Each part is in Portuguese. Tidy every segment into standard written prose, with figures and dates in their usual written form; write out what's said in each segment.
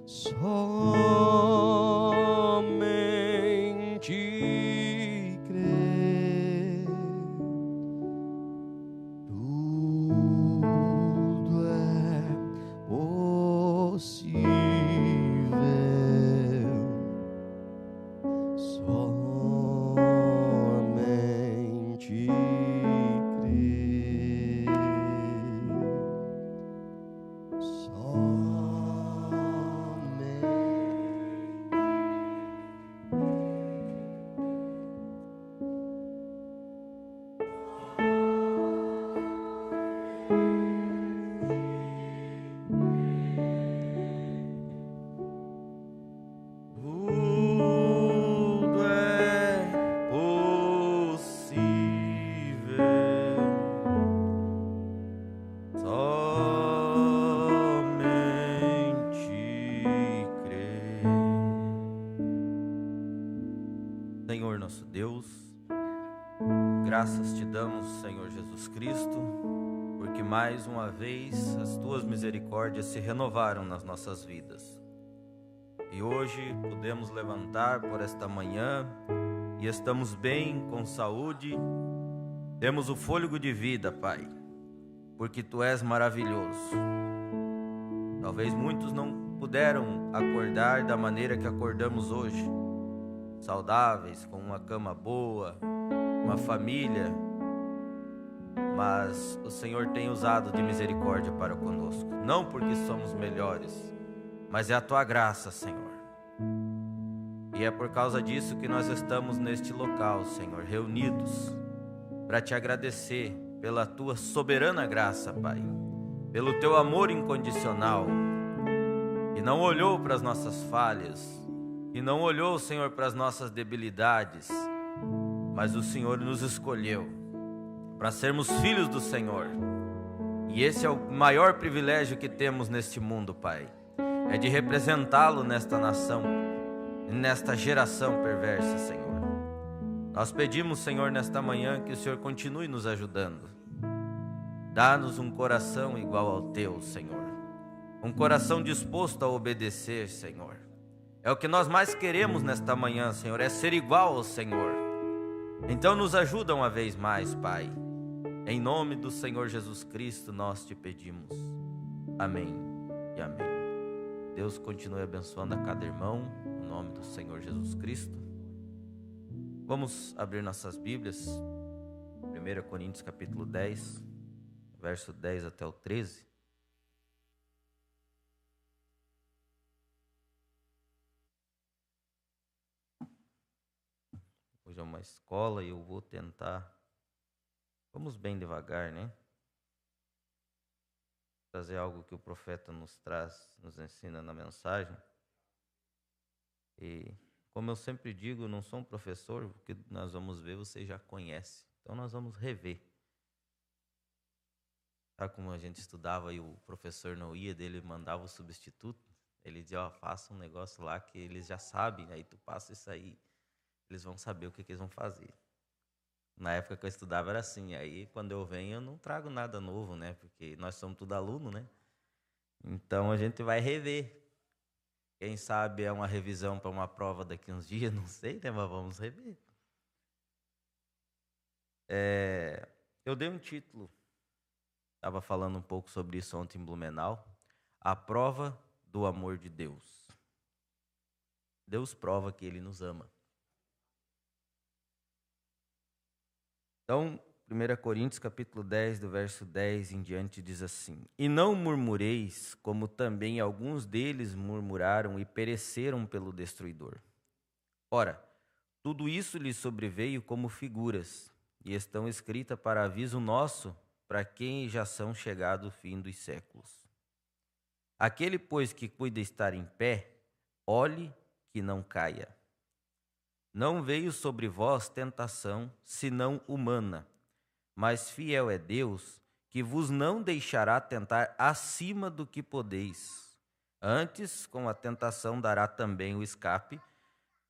somente crer, tudo é possível, somente crer, tudo é possível, somente crer. Senhor nosso Deus, graças te damos, Senhor Jesus Cristo, porque mais uma vez as tuas misericórdias se renovaram nas nossas vidas. E hoje podemos levantar por esta manhã e estamos bem, com saúde, temos o fôlego de vida, Pai, porque Tu és maravilhoso. Talvez muitos não puderam acordar da maneira que acordamos hoje, saudáveis, com uma cama boa, uma família, mas o Senhor tem usado de misericórdia para conosco, não porque somos melhores, mas é a Tua graça, Senhor. E é por causa disso que nós estamos neste local, Senhor, reunidos para Te agradecer pela Tua soberana graça, Pai, pelo Teu amor incondicional, que não olhou para as nossas falhas, que não olhou, Senhor, para as nossas debilidades, mas o Senhor nos escolheu para sermos filhos do Senhor. E esse é o maior privilégio que temos neste mundo, Pai, é de representá-lo nesta nação, nesta geração perversa, Senhor. Nós pedimos, Senhor, nesta manhã que o Senhor continue nos ajudando. Dá-nos um coração igual ao Teu, Senhor, um coração disposto a obedecer, Senhor. É o que nós mais queremos nesta manhã, Senhor, é ser igual ao Senhor. Então nos ajuda uma vez mais, Pai. Em nome do Senhor Jesus Cristo nós te pedimos. Amém e amém. Deus continue abençoando a cada irmão, no nome do Senhor Jesus Cristo. Vamos abrir nossas Bíblias, 1 Coríntios capítulo 10, verso 10 até o 13. Hoje é uma escola e eu vou tentar, vamos bem devagar, né? Trazer algo que o profeta nos traz, nos ensina na mensagem. E como eu sempre digo, eu não sou um professor, o que nós vamos ver você já conhece. Então nós vamos rever. Sabe como a gente estudava e o professor não ia, dele mandava o substituto? Ele dizia, ó, faça um negócio lá que eles já sabem, aí tu passa isso aí, eles vão saber o que eles vão fazer. Na época que eu estudava era assim, aí quando eu venho eu não trago nada novo, né? Porque nós somos tudo aluno, né? Então a gente vai rever. Quem sabe é uma revisão para uma prova daqui uns dias, não sei, né? Mas vamos rever. Eu dei um título, estava falando um pouco sobre isso ontem em Blumenau, a prova do amor de Deus. Deus prova que Ele nos ama. Então, 1 Coríntios capítulo 10, do verso 10 em diante, diz assim: E não murmureis, como também alguns deles murmuraram e pereceram pelo destruidor. Ora, tudo isso lhes sobreveio como figuras, e estão escritas para aviso nosso, para quem já são chegado o fim dos séculos. Aquele, pois, que cuida estar em pé, olhe que não caia. Não veio sobre vós tentação, senão humana, mas fiel é Deus, que vos não deixará tentar acima do que podeis. Antes, com a tentação dará também o escape,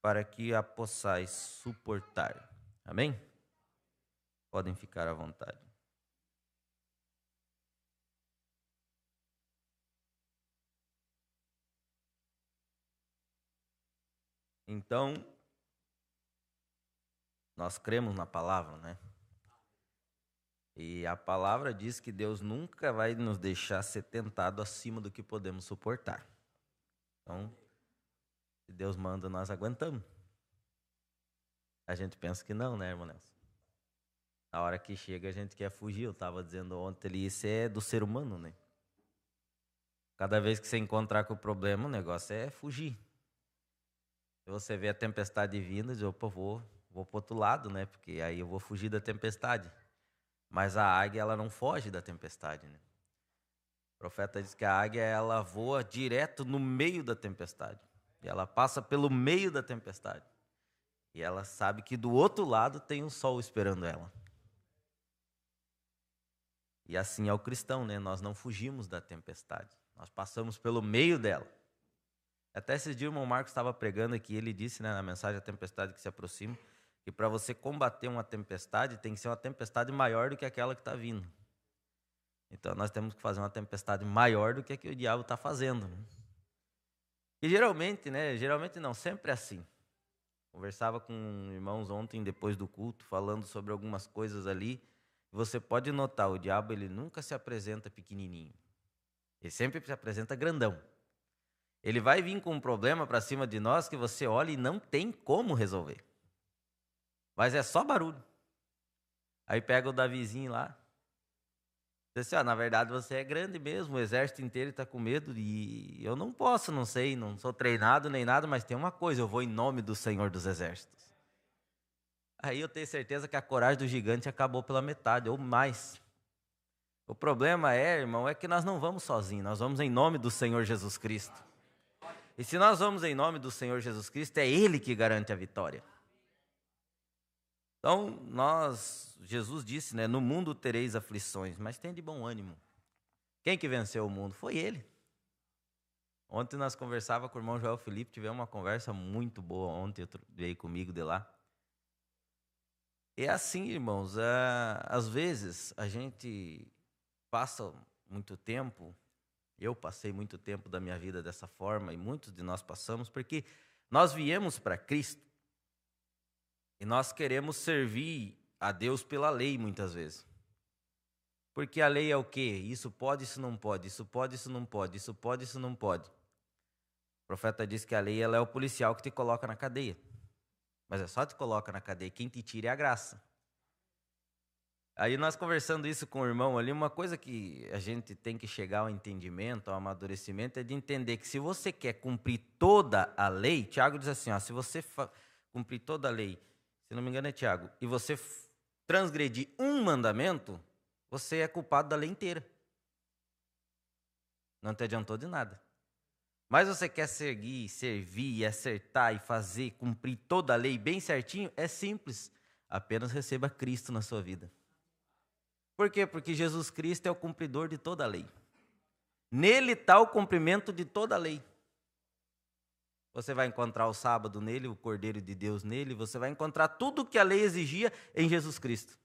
para que a possais suportar. Amém? Podem ficar à vontade. Então, nós cremos na palavra, né? E a palavra diz que Deus nunca vai nos deixar ser tentado acima do que podemos suportar. Então, se Deus manda, nós aguentamos. A gente pensa que não, né, irmão Nelson? Na hora que chega, a gente quer fugir. Eu estava dizendo ontem ali, isso é do ser humano, né? Cada vez que você encontrar com o problema, o negócio é fugir. Se você vê a tempestade vindo, diz, opa, vou para o outro lado, né? Porque aí eu vou fugir da tempestade. Mas a águia, ela não foge da tempestade, né? O profeta diz que a águia, ela voa direto no meio da tempestade. E ela passa pelo meio da tempestade. E ela sabe que do outro lado tem um sol esperando ela. E assim é o cristão, né? Nós não fugimos da tempestade. Nós passamos pelo meio dela. Até esses dias o irmão Marcos estava pregando aqui, ele disse, né, na mensagem A Tempestade que se aproxima, que para você combater uma tempestade, tem que ser uma tempestade maior do que aquela que está vindo. Então nós temos que fazer uma tempestade maior do que a que o diabo está fazendo. Né? E geralmente não, sempre é assim. Conversava com irmãos ontem, depois do culto, falando sobre algumas coisas ali. Você pode notar, o diabo ele nunca se apresenta pequenininho. Ele sempre se apresenta grandão. Ele vai vir com um problema para cima de nós que você olha e não tem como resolver. Mas é só barulho. Aí pega o Davizinho lá. Diz assim, na verdade você é grande mesmo, o exército inteiro está com medo e eu não posso, não sei, não sou treinado nem nada, mas tem uma coisa, eu vou em nome do Senhor dos Exércitos. Aí eu tenho certeza que a coragem do gigante acabou pela metade ou mais. O problema irmão, é que nós não vamos sozinhos, nós vamos em nome do Senhor Jesus Cristo. E se nós vamos em nome do Senhor Jesus Cristo, é Ele que garante a vitória. Então, Jesus disse, né, no mundo tereis aflições, mas tem de bom ânimo. Quem que venceu o mundo? Foi Ele. Ontem nós conversávamos com o irmão Joel Felipe, tivemos uma conversa muito boa ontem, veio comigo de lá. É assim, irmãos, às vezes a gente passa muito tempo, eu passei muito tempo da minha vida dessa forma, e muitos de nós passamos, porque nós viemos para Cristo, e nós queremos servir a Deus pela lei, muitas vezes. Porque a lei é o quê? Isso pode, isso não pode, isso pode, isso não pode, isso pode, isso não pode. O profeta diz que a lei ela é o policial que te coloca na cadeia. Mas é só te coloca na cadeia, quem te tira é a graça. Aí nós conversando isso com o irmão ali, uma coisa que a gente tem que chegar ao entendimento, ao amadurecimento, é de entender que se você quer cumprir toda a lei, Tiago diz assim, se você cumprir toda a lei, se não me engano é Tiago, e você transgredir um mandamento, você é culpado da lei inteira. Não te adiantou de nada. Mas você quer seguir, servir, acertar e fazer, cumprir toda a lei bem certinho, é simples. Apenas receba Cristo na sua vida. Por quê? Porque Jesus Cristo é o cumpridor de toda a lei. Nele está o cumprimento de toda a lei. Você vai encontrar o sábado nele, o Cordeiro de Deus nele, você vai encontrar tudo o que a lei exigia em Jesus Cristo.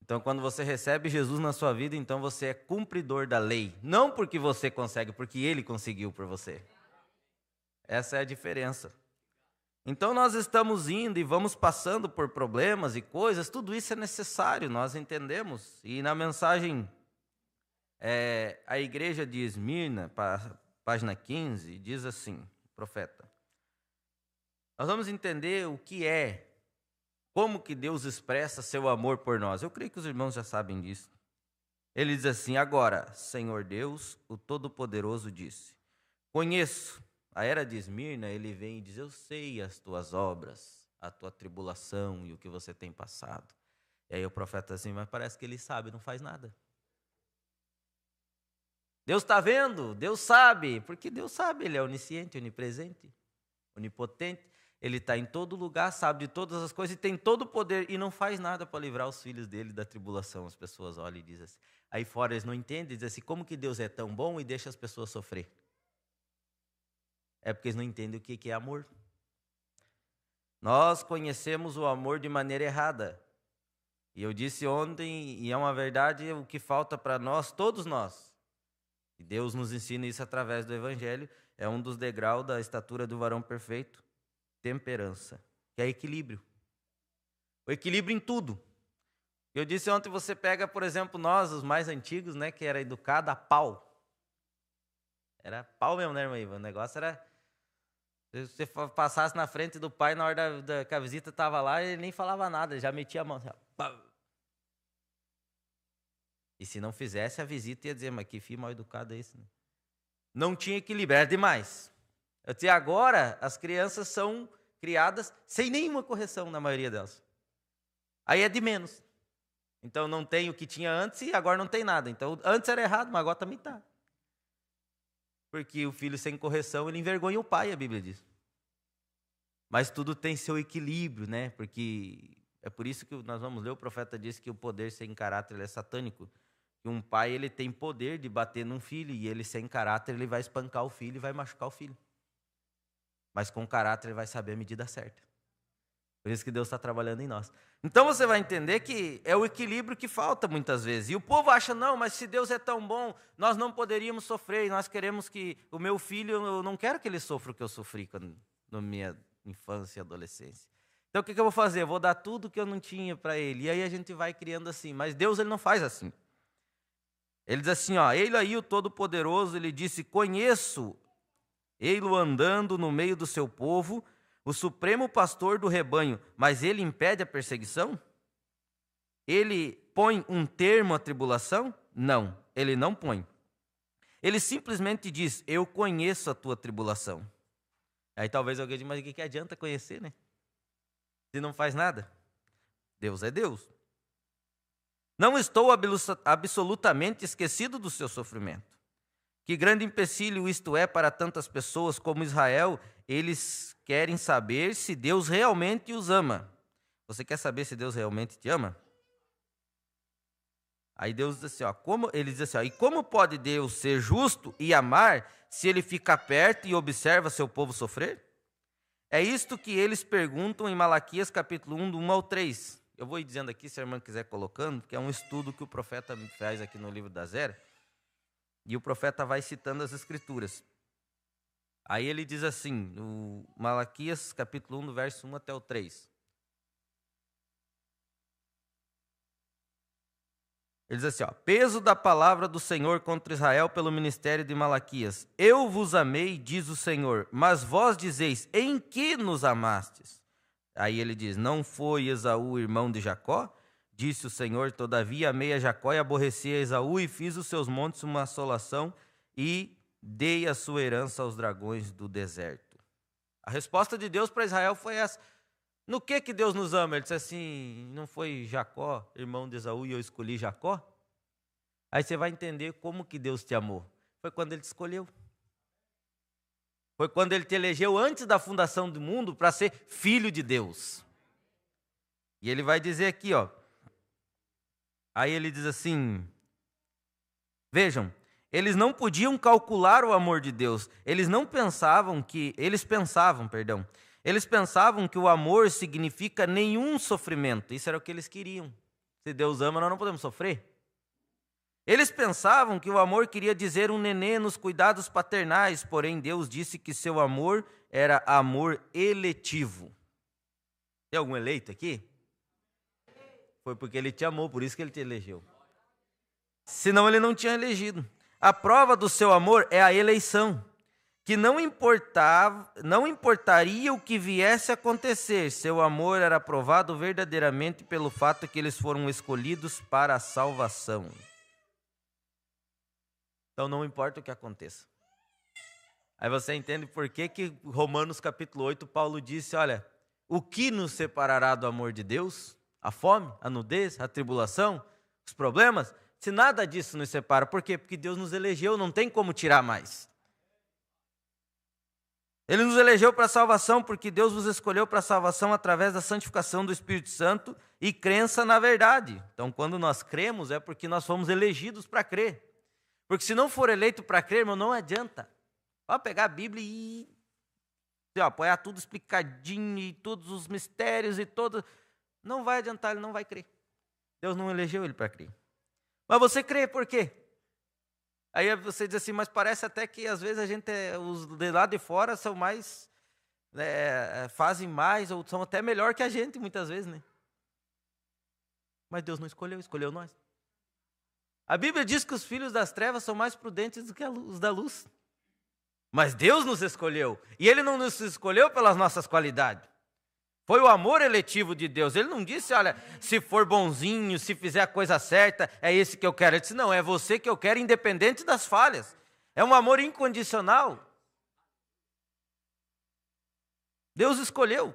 Então, quando você recebe Jesus na sua vida, então você é cumpridor da lei. Não porque você consegue, porque Ele conseguiu por você. Essa é a diferença. Então, nós estamos indo e vamos passando por problemas e coisas, tudo isso é necessário, nós entendemos. E na mensagem, a igreja de Esmirna, página 15, diz assim, profeta. Nós vamos entender o que como que Deus expressa seu amor por nós. Eu creio que os irmãos já sabem disso. Ele diz assim, agora, Senhor Deus, o Todo-Poderoso disse, conheço, a era de Esmirna, ele vem e diz, eu sei as tuas obras, a tua tribulação e o que você tem passado. E aí o profeta diz assim, mas parece que ele sabe, não faz nada. Deus está vendo, Deus sabe, porque Deus sabe, Ele é onisciente, onipresente, onipotente. Ele está em todo lugar, sabe de todas as coisas e tem todo o poder e não faz nada para livrar os filhos dele da tribulação. As pessoas olham e dizem assim. Aí fora eles não entendem, dizem assim, como que Deus é tão bom e deixa as pessoas sofrer? É porque eles não entendem o que é amor. Nós conhecemos o amor de maneira errada. E eu disse ontem, e é uma verdade, o que falta para nós, todos nós. E Deus nos ensina isso através do Evangelho, é um dos degraus da estatura do varão perfeito. temperança, que é equilíbrio. O equilíbrio em tudo. Eu disse ontem, você pega, por exemplo, nós, os mais antigos, né, que era educado a pau. Era pau mesmo, né, irmã? O negócio era... Se você passasse na frente do pai na hora que a visita estava lá, ele nem falava nada, ele já metia a mão. Assim, e se não fizesse, a visita ia dizer, mas que filho mal educado é esse? Né? Não tinha equilíbrio, era demais. Até agora, as crianças são criadas sem nenhuma correção, na maioria delas. Aí é de menos. Então não tem o que tinha antes e agora não tem nada. Então antes era errado, mas agora também está. Porque o filho sem correção, ele envergonha o pai, a Bíblia diz. Mas tudo tem seu equilíbrio, né? Porque é por isso que nós vamos ler, o profeta disse que o poder sem caráter ele é satânico. Que um pai, ele tem poder de bater num filho e ele sem caráter, ele vai espancar o filho e vai machucar o filho. Mas com caráter ele vai saber a medida certa. Por isso que Deus está trabalhando em nós. Então você vai entender que é o equilíbrio que falta muitas vezes. E o povo acha, não, mas se Deus é tão bom, nós não poderíamos sofrer. E nós queremos que o meu filho, eu não quero que ele sofra o que eu sofri na minha infância e adolescência. Então o que eu vou fazer? Eu vou dar tudo que eu não tinha para ele. E aí a gente vai criando assim. Mas Deus, ele não faz assim. Ele diz assim, ó, ele aí, o Todo-Poderoso, ele disse, conheço ele andando no meio do seu povo, o supremo pastor do rebanho, mas ele impede a perseguição? Ele põe um termo à tribulação? Não, ele não põe. Ele simplesmente diz, eu conheço a tua tribulação. Aí talvez alguém diga, mas o que adianta conhecer, né? Se não faz nada. Deus é Deus. Não estou absolutamente esquecido do seu sofrimento. Que grande empecilho isto é para tantas pessoas como Israel. Eles querem saber se Deus realmente os ama. Você quer saber se Deus realmente te ama? Aí Deus diz assim, ó, ele diz assim, ó, e como pode Deus ser justo e amar se ele fica perto e observa seu povo sofrer? É isto que eles perguntam em Malaquias capítulo 1, do 1 ao 3. Eu vou ir dizendo aqui, se a irmã quiser colocando, que é um estudo que o profeta faz aqui no livro da Zera. E o profeta vai citando as escrituras. Aí ele diz assim, no Malaquias capítulo 1, do verso 1 até o 3. Ele diz assim, ó, peso da palavra do Senhor contra Israel pelo ministério de Malaquias. Eu vos amei, diz o Senhor, mas vós dizeis, em que nos amastes? Aí ele diz, não foi Esaú irmão de Jacó? Disse o Senhor, todavia amei a Jacó e aborreci a Esaú e fiz os seus montes uma assolação e dei a sua herança aos dragões do deserto. A resposta de Deus para Israel foi essa. No que Deus nos ama? Ele disse assim, não foi Jacó, irmão de Esaú, e eu escolhi Jacó? Aí você vai entender como que Deus te amou. Foi quando ele te escolheu. Foi quando ele te elegeu antes da fundação do mundo para ser filho de Deus. E ele vai dizer aqui, ó. Aí ele diz assim, vejam, eles não podiam calcular o amor de Deus. Eles pensavam que o amor significa nenhum sofrimento. Isso era o que eles queriam. Se Deus ama, nós não podemos sofrer. Eles pensavam que o amor queria dizer um nenê nos cuidados paternais, porém Deus disse que seu amor era amor eletivo. Tem algum eleito aqui? Foi porque ele te amou, por isso que ele te elegeu. Senão ele não tinha elegido. A prova do seu amor é a eleição, que não importaria o que viesse a acontecer. Seu amor era provado verdadeiramente pelo fato que eles foram escolhidos para a salvação. Então não importa o que aconteça. Aí você entende por que Romanos capítulo 8, Paulo disse, olha, o que nos separará do amor de Deus? A fome, a nudez, a tribulação, os problemas? Se nada disso nos separa, por quê? Porque Deus nos elegeu, não tem como tirar mais. Ele nos elegeu para a salvação, porque Deus nos escolheu para a salvação através da santificação do Espírito Santo e crença na verdade. Então, quando nós cremos, é porque nós fomos elegidos para crer. Porque se não for eleito para crer, irmão, não adianta. Pode pegar a Bíblia e apoiar tudo explicadinho, e todos os mistérios e todos. Não vai adiantar, ele não vai crer. Deus não elegeu ele para crer. Mas você crê por quê? Aí você diz assim, mas parece até que às vezes a gente, os de lá de fora são mais fazem mais ou são até melhor que a gente muitas vezes, né? Mas Deus não escolheu, escolheu nós. A Bíblia diz que os filhos das trevas são mais prudentes do que os da luz. Mas Deus nos escolheu. E Ele não nos escolheu pelas nossas qualidades. Foi o amor eletivo de Deus. Ele não disse, olha, se for bonzinho, se fizer a coisa certa, é esse que eu quero. Ele disse, não, é você que eu quero, independente das falhas. É um amor incondicional. Deus escolheu.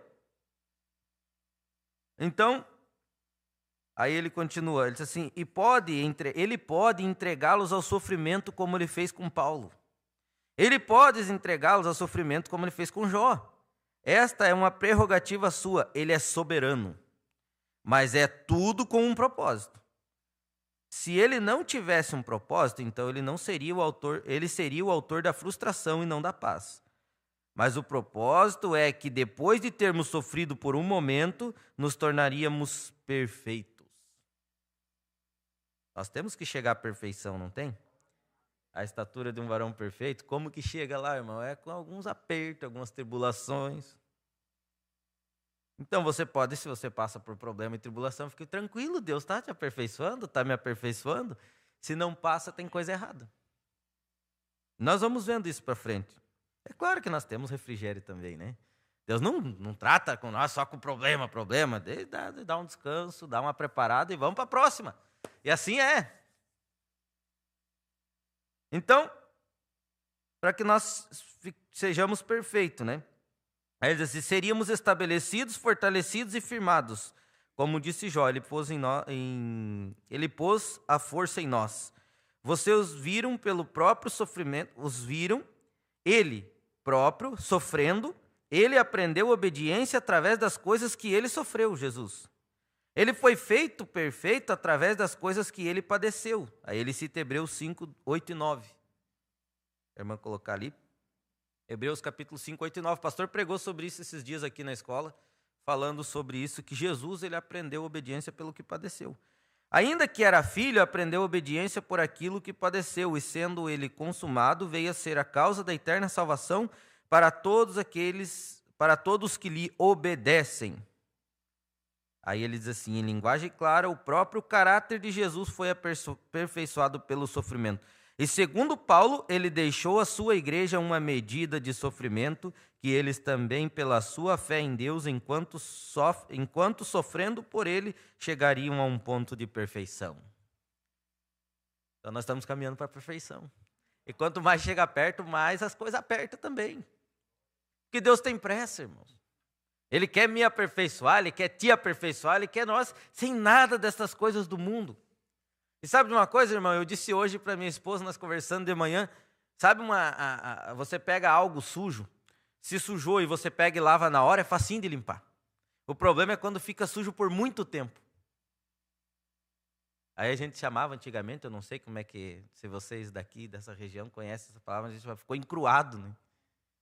Então, aí ele continua, ele diz assim, ele pode entregá-los ao sofrimento como ele fez com Paulo. Ele pode entregá-los ao sofrimento como ele fez com Jó. Esta é uma prerrogativa sua, ele é soberano. Mas é tudo com um propósito. Se ele não tivesse um propósito, então ele não seria o autor, ele seria o autor da frustração e não da paz. Mas o propósito é que depois de termos sofrido por um momento, nos tornaríamos perfeitos. Nós temos que chegar à perfeição, não tem? A estatura de um varão perfeito, como que chega lá, irmão? É com alguns apertos, algumas tribulações. Então você pode, se você passa por problema e tribulação, fique tranquilo, Deus está te aperfeiçoando, está me aperfeiçoando. Se não passa, tem coisa errada. Nós vamos vendo isso para frente. É claro que nós temos refrigério também, né? Deus não trata com nós só com problema. Dá um descanso, dá uma preparada e vamos para a próxima. E assim é. Então, para que nós sejamos perfeitos, né? Aí ele diz assim, seríamos estabelecidos, fortalecidos e firmados. Como disse Jó, ele pôs a força em nós. Vocês viram pelo próprio sofrimento, ele próprio sofrendo, ele aprendeu obediência através das coisas que ele sofreu, Jesus. Ele foi feito perfeito através das coisas que ele padeceu. Aí ele cita Hebreus 5, 8 e 9. A irmã colocar ali. Hebreus capítulo 5, 8 e 9. O pastor pregou sobre isso esses dias aqui na escola, falando sobre isso, que Jesus ele aprendeu obediência pelo que padeceu. Ainda que era filho, aprendeu obediência por aquilo que padeceu, e sendo ele consumado, veio a ser a causa da eterna salvação para todos que lhe obedecem. Aí ele diz assim, em linguagem clara, o próprio caráter de Jesus foi aperfeiçoado pelo sofrimento. E segundo Paulo, ele deixou à sua igreja uma medida de sofrimento, que eles também, pela sua fé em Deus, enquanto sofrendo por ele, chegariam a um ponto de perfeição. Então nós estamos caminhando para a perfeição. E quanto mais chega perto, mais as coisas apertam também. Porque Deus tem pressa, irmãos. Ele quer me aperfeiçoar, Ele quer te aperfeiçoar, Ele quer nós sem nada dessas coisas do mundo. E sabe de uma coisa, irmão? Eu disse hoje para minha esposa, nós conversando de manhã, sabe você pega algo sujo, se sujou e você pega e lava na hora, é facinho de limpar. O problema é quando fica sujo por muito tempo. Aí a gente chamava antigamente, eu não sei como é que, se vocês daqui, dessa região, conhecem essa palavra, a gente ficou encruado, né?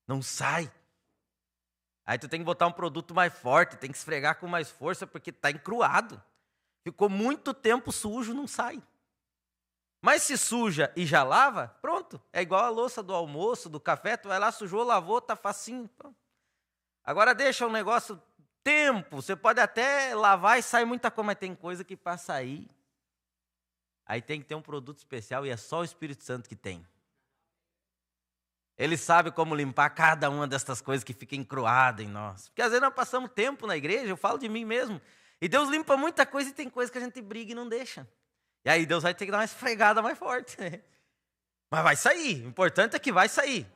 Não sai. Aí tu tem que botar um produto mais forte, tem que esfregar com mais força, porque está encruado. Ficou muito tempo sujo, não sai. Mas se suja e já lava, pronto. É igual a louça do almoço, do café, tu vai lá, sujou, lavou, tá facinho. Pronto. Agora deixa um negócio tempo, você pode até lavar e sai muita coisa, mas tem coisa que para sair, aí tem que ter um produto especial e é só o Espírito Santo que tem. Ele sabe como limpar cada uma dessas coisas que fica encruada em nós. Porque às vezes nós passamos tempo na igreja, eu falo de mim mesmo, e Deus limpa muita coisa e tem coisa que a gente briga e não deixa. E aí Deus vai ter que dar uma esfregada mais forte. Mas vai sair, o importante é que vai sair.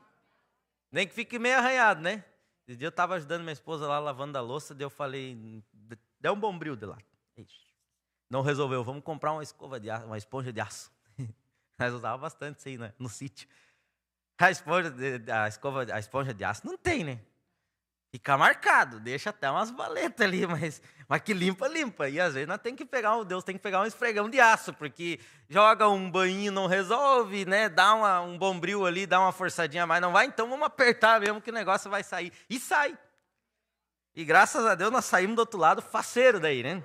Nem que fique meio arranhado, né? Esse dia eu estava ajudando minha esposa lá lavando a louça, daí eu falei, deu um bombril de lá. Não resolveu, vamos comprar uma esponja de aço. Nós usávamos bastante isso aí, né? No sítio. A esponja de aço não tem, né? Fica marcado, deixa até umas valetas ali, mas que limpa. E às vezes nós temos que Deus tem que pegar um esfregão de aço, porque joga um banhinho, não resolve, né? Dá um bombril ali, dá uma forçadinha a mais, não vai, então vamos apertar mesmo que o negócio vai sair. E sai. E graças a Deus nós saímos do outro lado faceiro daí, né?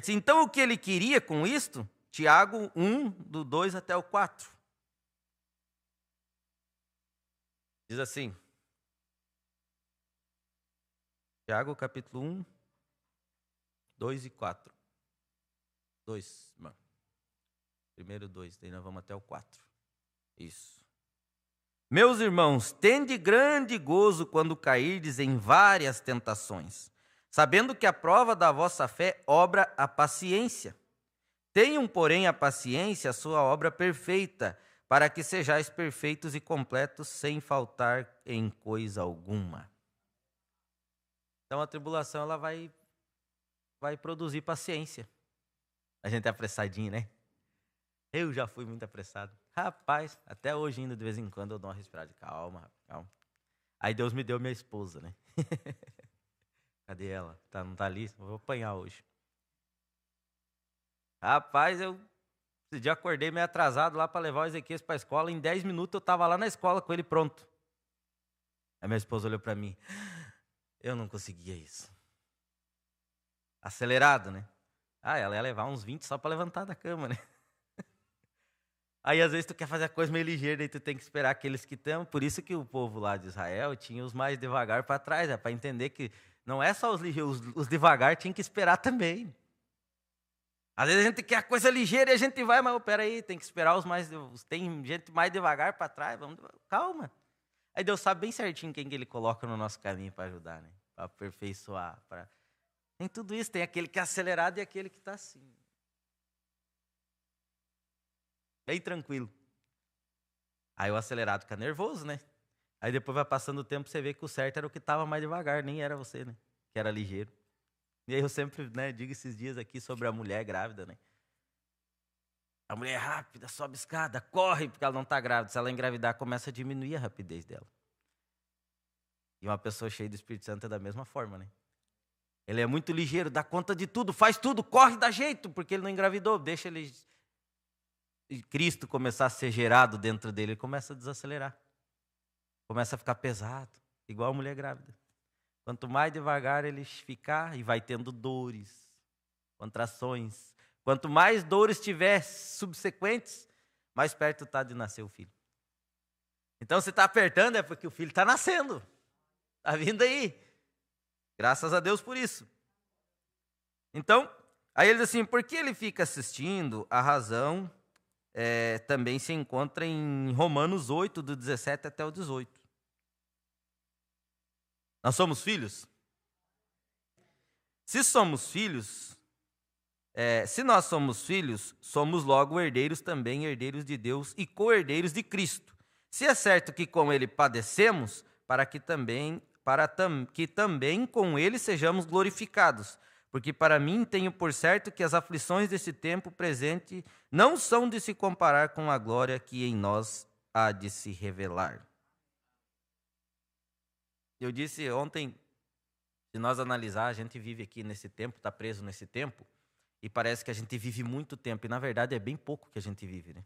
Então o que ele queria com isto? Tiago 1, do 2 até o 4. Diz assim, Tiago, capítulo 1, 2 e 4. 2, irmão. Primeiro 2, daí nós vamos até o 4. Isso. Meus irmãos, tende grande gozo quando cairdes em várias tentações, sabendo que a prova da vossa fé obra a paciência. Tenham, porém, a paciência, a sua obra perfeita, para que sejais perfeitos e completos, sem faltar em coisa alguma. Então a tribulação ela vai produzir paciência. A gente é apressadinho, né? Eu já fui muito apressado. Rapaz, até hoje ainda de vez em quando eu dou uma respirada. Calma. Aí Deus me deu minha esposa, né? Cadê ela? Não tá ali? Eu vou apanhar hoje. Rapaz, esse dia acordei meio atrasado lá para levar o Ezequias para a escola. Em 10 minutos eu estava lá na escola com ele pronto. Aí minha esposa olhou para mim. Eu não conseguia isso. Acelerado, né? Ela ia levar uns 20 só para levantar da cama, né? Aí às vezes tu quer fazer a coisa meio ligeira, daí tu tem que esperar aqueles que estão. Por isso que o povo lá de Israel tinha os mais devagar para trás, para entender que não é só os ligeiros, os devagar tinham que esperar também. Às vezes a gente quer a coisa ligeira e a gente vai, mas peraí, tem que esperar tem gente mais devagar para trás, calma. Aí Deus sabe bem certinho quem que Ele coloca no nosso caminho para ajudar, né? Para aperfeiçoar. Tem tudo isso, tem aquele que é acelerado e aquele que está assim. Bem tranquilo. Aí o acelerado fica nervoso, né? Aí depois vai passando o tempo, você vê que o certo era o que estava mais devagar, nem era você, né? Que era ligeiro. E aí eu sempre, né, digo esses dias aqui sobre a mulher grávida, né? A mulher é rápida, sobe escada, corre porque ela não está grávida. Se ela engravidar, começa a diminuir a rapidez dela. E uma pessoa cheia do Espírito Santo é da mesma forma, né? Ele é muito ligeiro, dá conta de tudo, faz tudo, corre, dá jeito, porque ele não engravidou. Deixa ele... Cristo começar a ser gerado dentro dele, ele começa a desacelerar. Começa a ficar pesado, igual a mulher grávida. Quanto mais devagar ele ficar, e vai tendo dores, contrações. Quanto mais dores tiver subsequentes, mais perto está de nascer o filho. Então, se está apertando, é porque o filho está nascendo. Está vindo aí. Graças a Deus por isso. Então, aí ele diz assim, por que ele fica assistindo? A razão também se encontra em Romanos 8, do 17 até o 18. Nós somos filhos? Se somos filhos, se nós somos filhos, somos logo herdeiros também, herdeiros de Deus e co-herdeiros de Cristo. Se é certo que com ele padecemos, para que também com ele sejamos glorificados. Porque para mim tenho por certo que as aflições desse tempo presente não são de se comparar com a glória que em nós há de se revelar. Eu disse ontem, se nós analisar, a gente vive aqui nesse tempo, está preso nesse tempo, e parece que a gente vive muito tempo, e na verdade é bem pouco que a gente vive, né?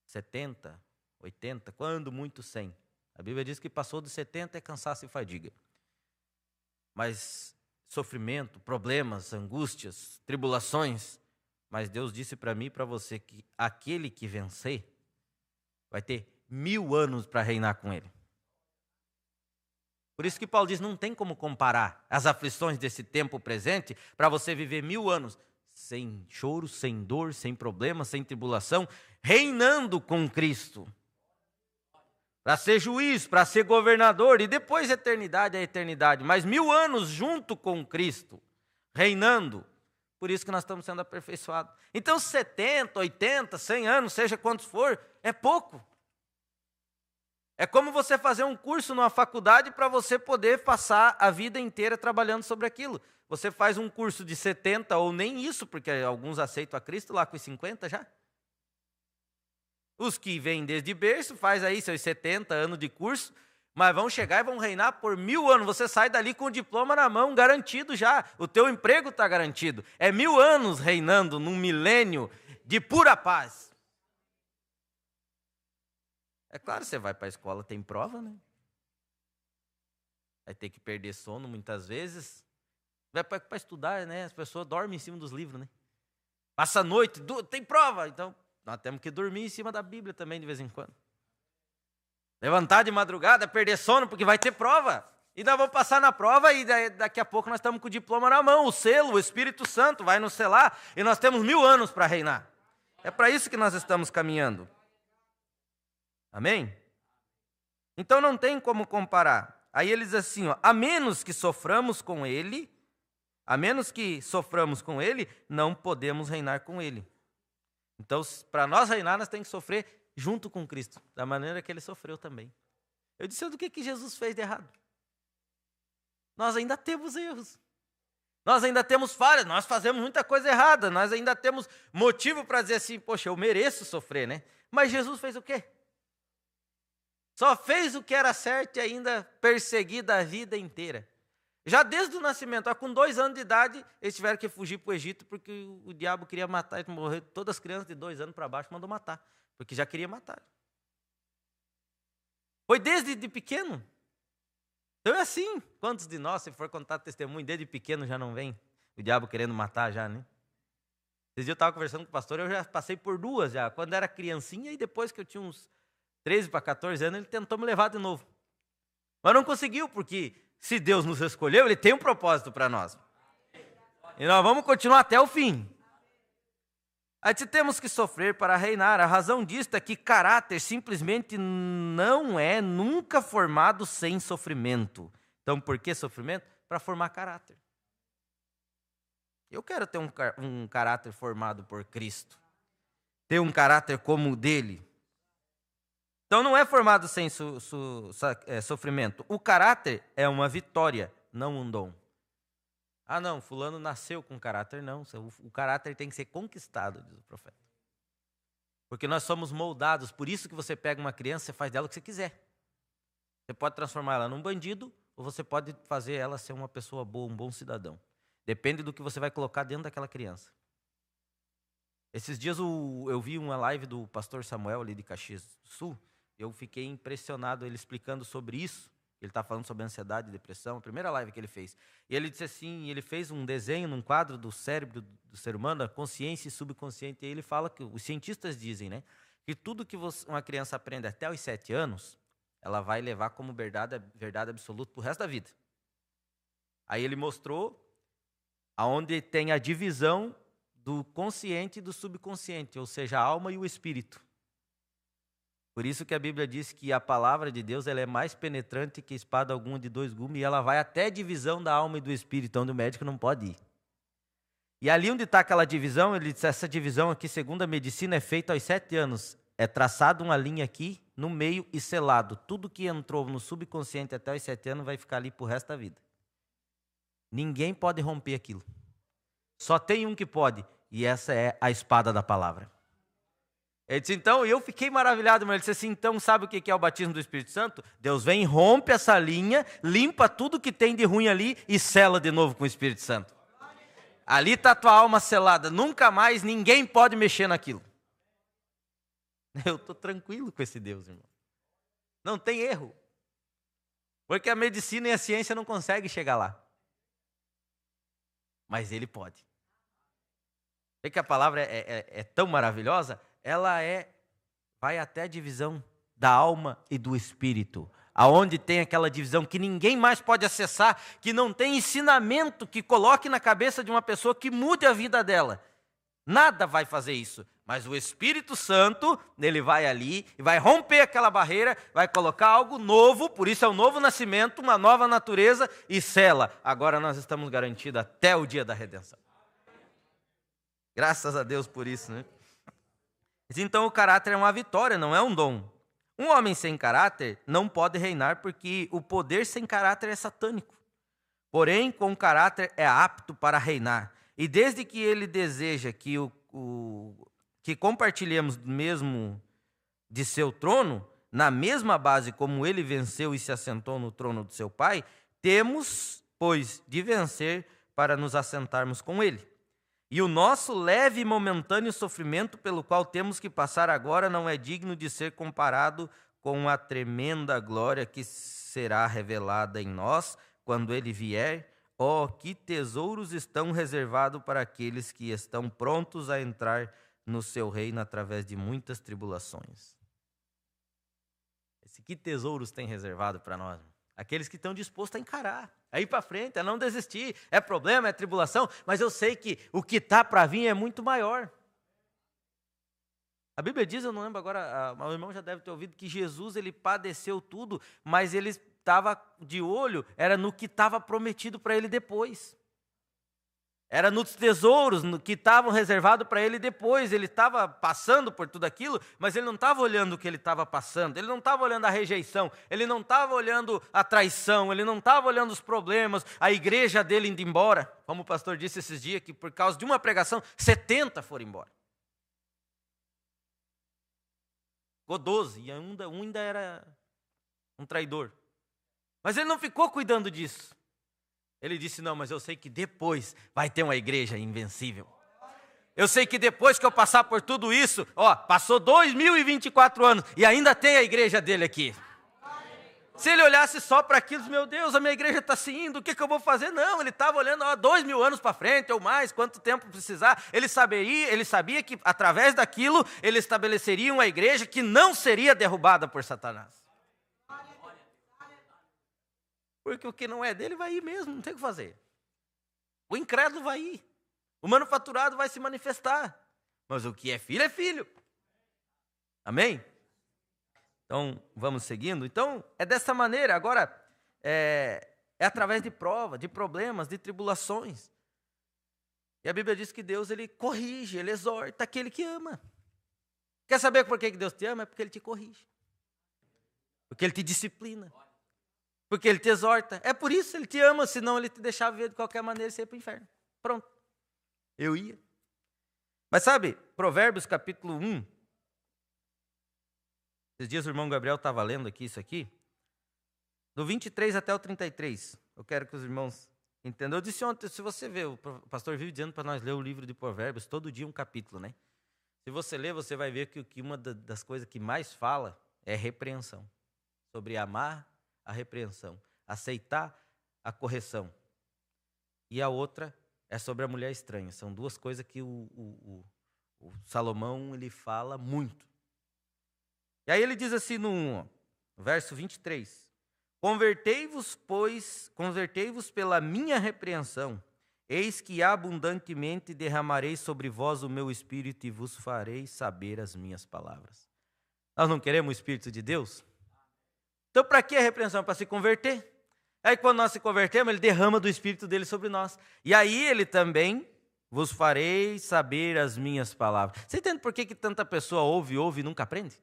70, 80, quando muito 100. A Bíblia diz que passou de 70 é cansaço e fadiga. Mas sofrimento, problemas, angústias, tribulações, mas Deus disse para mim e para você que aquele que vencer vai ter 1000 anos para reinar com ele. Por isso que Paulo diz, não tem como comparar as aflições desse tempo presente para você viver 1000 anos sem choro, sem dor, sem problema, sem tribulação, reinando com Cristo. Para ser juiz, para ser governador, e depois eternidade é eternidade, mas 1000 anos junto com Cristo, reinando. Por isso que nós estamos sendo aperfeiçoados. Então 70, 80, 100 anos, seja quantos for, é pouco. É como você fazer um curso numa faculdade para você poder passar a vida inteira trabalhando sobre aquilo. Você faz um curso de 70 ou nem isso, porque alguns aceitam a Cristo lá com os 50 já. Os que vêm desde berço, faz aí seus 70 anos de curso, mas vão chegar e vão reinar por 1000 anos. Você sai dali com o diploma na mão, garantido já. O teu emprego está garantido. É 1000 anos reinando num milênio de pura paz. É claro, você vai para a escola, tem prova, né? Vai ter que perder sono muitas vezes. Vai para estudar, né? As pessoas dormem em cima dos livros, né? Passa a noite, tem prova, então... Nós temos que dormir em cima da Bíblia também de vez em quando. Levantar de madrugada, perder sono, porque vai ter prova. E nós vamos passar na prova e daqui a pouco nós estamos com o diploma na mão, o selo, o Espírito Santo vai nos selar e nós temos 1000 anos para reinar. É para isso que nós estamos caminhando. Amém? Então não tem como comparar. Aí ele diz assim, ó, a menos que soframos com ele, não podemos reinar com ele. Então, para nós reinar, nós temos que sofrer junto com Cristo, da maneira que ele sofreu também. Eu disse, do que Jesus fez de errado? Nós ainda temos erros. Nós ainda temos falhas, nós fazemos muita coisa errada, nós ainda temos motivo para dizer assim, poxa, eu mereço sofrer, né? Mas Jesus fez o quê? Só fez o que era certo e ainda perseguido a vida inteira. Já desde o nascimento, com 2 anos de idade, eles tiveram que fugir para o Egito porque o diabo queria matar, morrer. Todas as crianças de 2 anos para baixo mandou matar, porque já queria matar. Foi desde pequeno. Então é assim, quantos de nós, se for contar testemunho, desde pequeno já não vem o diabo querendo matar já, né? Esses dias eu estava conversando com o pastor, eu já passei por 2 já, quando era criancinha e depois que eu tinha uns 13 para 14 anos, ele tentou me levar de novo. Mas não conseguiu, porque se Deus nos escolheu, Ele tem um propósito para nós. E nós vamos continuar até o fim. Aí temos que sofrer para reinar. A razão disto é que caráter simplesmente não é nunca formado sem sofrimento. Então, por que sofrimento? Para formar caráter. Eu quero ter um caráter formado por Cristo. Ter um caráter como o dele. Então, não é formado sem sofrimento. O caráter é uma vitória, não um dom. Ah, não, fulano nasceu com caráter. Não, o caráter tem que ser conquistado, diz o profeta. Porque nós somos moldados, por isso que você pega uma criança e faz dela o que você quiser. Você pode transformar ela num bandido, ou você pode fazer ela ser uma pessoa boa, um bom cidadão. Depende do que você vai colocar dentro daquela criança. Esses dias eu vi uma live do pastor Samuel, ali de Caxias do Sul, eu fiquei impressionado, ele explicando sobre isso. Ele está falando sobre ansiedade e depressão, a primeira live que ele fez. E ele disse assim, ele fez um desenho num quadro do cérebro do ser humano, a consciência e subconsciente. E ele fala que os cientistas dizem, né, que tudo que uma criança aprende até os 7 anos, ela vai levar como verdade absoluta para o resto da vida. Aí ele mostrou aonde tem a divisão do consciente e do subconsciente, ou seja, a alma e o espírito. Por isso que a Bíblia diz que a palavra de Deus ela é mais penetrante que espada alguma de 2 gumes, e ela vai até a divisão da alma e do espírito, onde o médico não pode ir. E ali onde está aquela divisão, ele diz, essa divisão aqui, segundo a medicina, é feita aos 7 anos. É traçado uma linha aqui, no meio e selado. Tudo que entrou no subconsciente até os 7 anos vai ficar ali para o resto da vida. Ninguém pode romper aquilo. Só tem um que pode, e essa é a espada da palavra. Ele disse, então, eu fiquei maravilhado, mas ele disse assim, então, sabe o que é o batismo do Espírito Santo? Deus vem, rompe essa linha, limpa tudo que tem de ruim ali e sela de novo com o Espírito Santo. Ali está a tua alma selada, nunca mais ninguém pode mexer naquilo. Eu estou tranquilo com esse Deus, irmão. Não tem erro. Porque a medicina e a ciência não conseguem chegar lá. Mas Ele pode. Vê que a palavra é tão maravilhosa, ela vai até a divisão da alma e do espírito. Aonde tem aquela divisão que ninguém mais pode acessar, que não tem ensinamento que coloque na cabeça de uma pessoa que mude a vida dela. Nada vai fazer isso. Mas o Espírito Santo, ele vai ali e vai romper aquela barreira, vai colocar algo novo, por isso é um novo nascimento, uma nova natureza e sela. Agora nós estamos garantidos até o dia da redenção. Graças a Deus por isso, né? Então o caráter é uma vitória, não é um dom. Um homem sem caráter não pode reinar porque o poder sem caráter é satânico. Porém, com caráter é apto para reinar. E desde que ele deseja que compartilhemos mesmo de seu trono, na mesma base como ele venceu e se assentou no trono do seu pai, temos, pois, de vencer para nos assentarmos com ele. E o nosso leve e momentâneo sofrimento pelo qual temos que passar agora não é digno de ser comparado com a tremenda glória que será revelada em nós quando ele vier. Oh, que tesouros estão reservados para aqueles que estão prontos a entrar no seu reino através de muitas tribulações. Que tesouros tem reservado para nós? Aqueles que estão dispostos a encarar, a ir para frente, a não desistir. É problema, é tribulação, mas eu sei que o que está para vir é muito maior. A Bíblia diz, eu não lembro agora, o irmão já deve ter ouvido, que Jesus ele padeceu tudo, mas ele estava de olho, era no que estava prometido para ele depois. Era nos tesouros que estavam reservados para ele depois. Ele estava passando por tudo aquilo, mas ele não estava olhando o que ele estava passando. Ele não estava olhando a rejeição, ele não estava olhando a traição, ele não estava olhando os problemas, a igreja dele indo embora. Como o pastor disse esses dias, que por causa de uma pregação, 70 foram embora. Ficou 12, e um ainda era um traidor. Mas ele não ficou cuidando disso. Ele disse, não, mas eu sei que depois vai ter uma igreja invencível. Eu sei que depois que eu passar por tudo isso, passou 2024 anos e ainda tem a igreja dele aqui. Se ele olhasse só para aquilo, meu Deus, a minha igreja está se indo, o que eu vou fazer? Não, ele estava olhando 2.000 anos para frente ou mais, quanto tempo precisar. Ele sabia que através daquilo ele estabeleceria uma igreja que não seria derrubada por Satanás. Porque o que não é dele vai ir mesmo, não tem o que fazer. O incrédulo vai ir. O manufaturado vai se manifestar. Mas o que é filho é filho. Amém? Então, vamos seguindo. Então, é dessa maneira. Agora, é através de provas, de problemas, de tribulações. E a Bíblia diz que Deus, ele corrige, ele exorta aquele que ama. Quer saber por que Deus te ama? É porque ele te corrige. Porque ele te disciplina. Porque ele te exorta. É por isso ele te ama, senão ele te deixava viver de qualquer maneira e você ia para o inferno. Pronto. Eu ia. Mas sabe, Provérbios capítulo 1. Esses dias o irmão Gabriel estava lendo aqui isso aqui. Do 23 até o 33. Eu quero que os irmãos entendam. Eu disse ontem, se você vê, o pastor vive dizendo para nós ler o livro de Provérbios, todo dia um capítulo, né? Se você ler, você vai ver que uma das coisas que mais fala é repreensão. Sobre amar a repreensão, aceitar a correção. E a outra é sobre a mulher estranha. São duas coisas que o Salomão ele fala muito. E aí ele diz assim no verso 23. Convertei-vos pela minha repreensão, eis que abundantemente derramarei sobre vós o meu espírito e vos farei saber as minhas palavras. Nós não queremos o Espírito de Deus? Então, para que a repreensão? Para se converter. Aí, quando nós se convertemos, ele derrama do Espírito dele sobre nós. E aí, ele também vos farei saber as minhas palavras. Você entende por que tanta pessoa ouve e nunca aprende?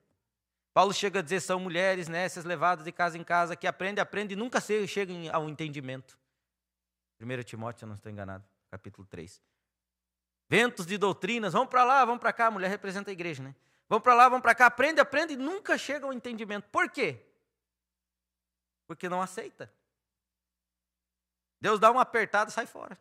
Paulo chega a dizer, são mulheres, né, essas levadas de casa em casa, que aprende e nunca chegam ao entendimento. 1 Timóteo, se eu não estou enganado, capítulo 3. Ventos de doutrinas, vamos para lá, vamos para cá, a mulher representa a igreja, né? Vamos para lá, vamos para cá, aprende e nunca chega ao entendimento. Por quê? Porque não aceita. Deus dá uma apertada e sai fora.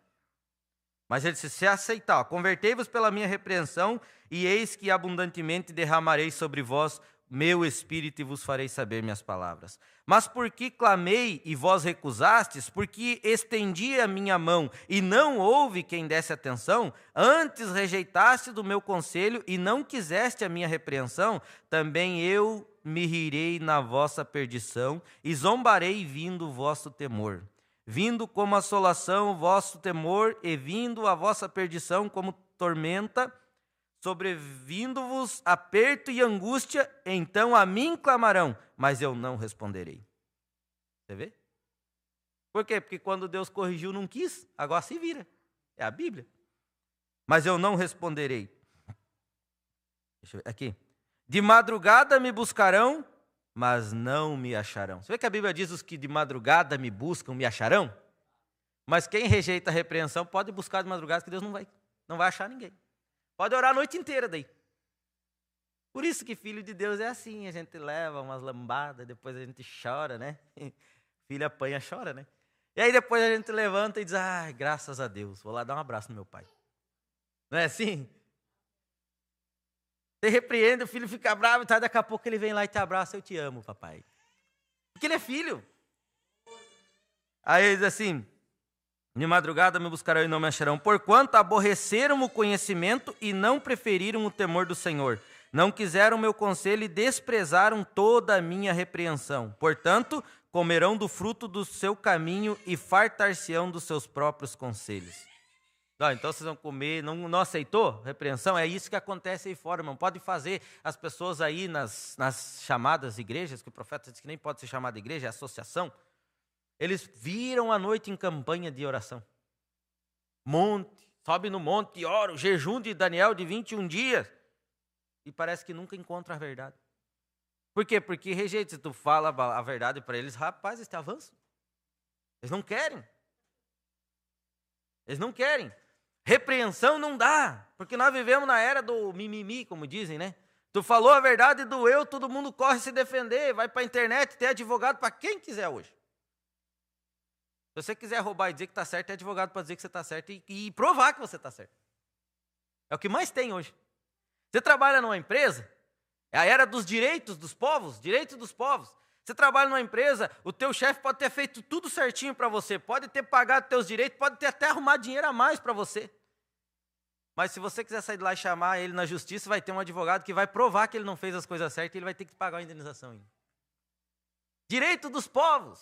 Mas ele disse, se aceitar, convertei-vos pela minha repreensão, e eis que abundantemente derramarei sobre vós meu espírito e vos farei saber minhas palavras. Mas porque clamei e vós recusastes, porque estendi a minha mão e não houve quem desse atenção, antes rejeitaste do meu conselho e não quiseste a minha repreensão, também eu me rirei na vossa perdição e zombarei vindo o vosso temor. Vindo como assolação o vosso temor e vindo a vossa perdição como tormenta, sobrevindo-vos aperto e angústia, então a mim clamarão, mas eu não responderei. Você vê? Por quê? Porque quando Deus corrigiu não quis, agora se vira. É a Bíblia. Mas eu não responderei. Deixa eu ver aqui. De madrugada me buscarão, mas não me acharão. Você vê que a Bíblia diz os que de madrugada me buscam, me acharão? Mas quem rejeita a repreensão pode buscar de madrugada que Deus não vai achar ninguém. Pode orar a noite inteira daí. Por isso que filho de Deus é assim, a gente leva umas lambadas, depois a gente chora, né? Filho apanha, chora, né? E aí depois a gente levanta e diz, ai, graças a Deus, vou lá dar um abraço no meu pai. Não é assim? Você repreende, o filho fica bravo, tá? Daqui a pouco ele vem lá e te abraça, eu te amo, papai. Porque ele é filho. Aí ele diz assim, de madrugada me buscarão e não me acharão, porquanto aborreceram o conhecimento e não preferiram o temor do Senhor. Não quiseram meu conselho e desprezaram toda a minha repreensão. Portanto, comerão do fruto do seu caminho e fartar-se-ão dos seus próprios conselhos. Então vocês vão comer, não aceitou repreensão? É isso que acontece aí fora, irmão. Pode fazer as pessoas aí nas chamadas igrejas, que o profeta disse que nem pode ser chamada igreja, é associação. Eles viram a noite em campanha de oração. Sobe no monte e ora, o jejum de Daniel de 21 dias. E parece que nunca encontra a verdade. Por quê? Porque rejeita, se tu fala a verdade para eles, rapaz, eles te avançam. Eles não querem. Eles não querem. Repreensão não dá, porque nós vivemos na era do mimimi, como dizem, né? Tu falou a verdade e doeu, todo mundo corre se defender, vai para a internet, tem advogado para quem quiser hoje. Se você quiser roubar e dizer que está certo, tem advogado para dizer que você está certo e provar que você está certo. É o que mais tem hoje. Você trabalha numa empresa, é a era dos direitos dos povos, direitos dos povos. Você trabalha numa empresa, o teu chefe pode ter feito tudo certinho para você, pode ter pagado teus direitos, pode ter até arrumado dinheiro a mais para você. Mas se você quiser sair de lá e chamar ele na justiça, vai ter um advogado que vai provar que ele não fez as coisas certas e ele vai ter que pagar a indenização ainda. Direito dos povos.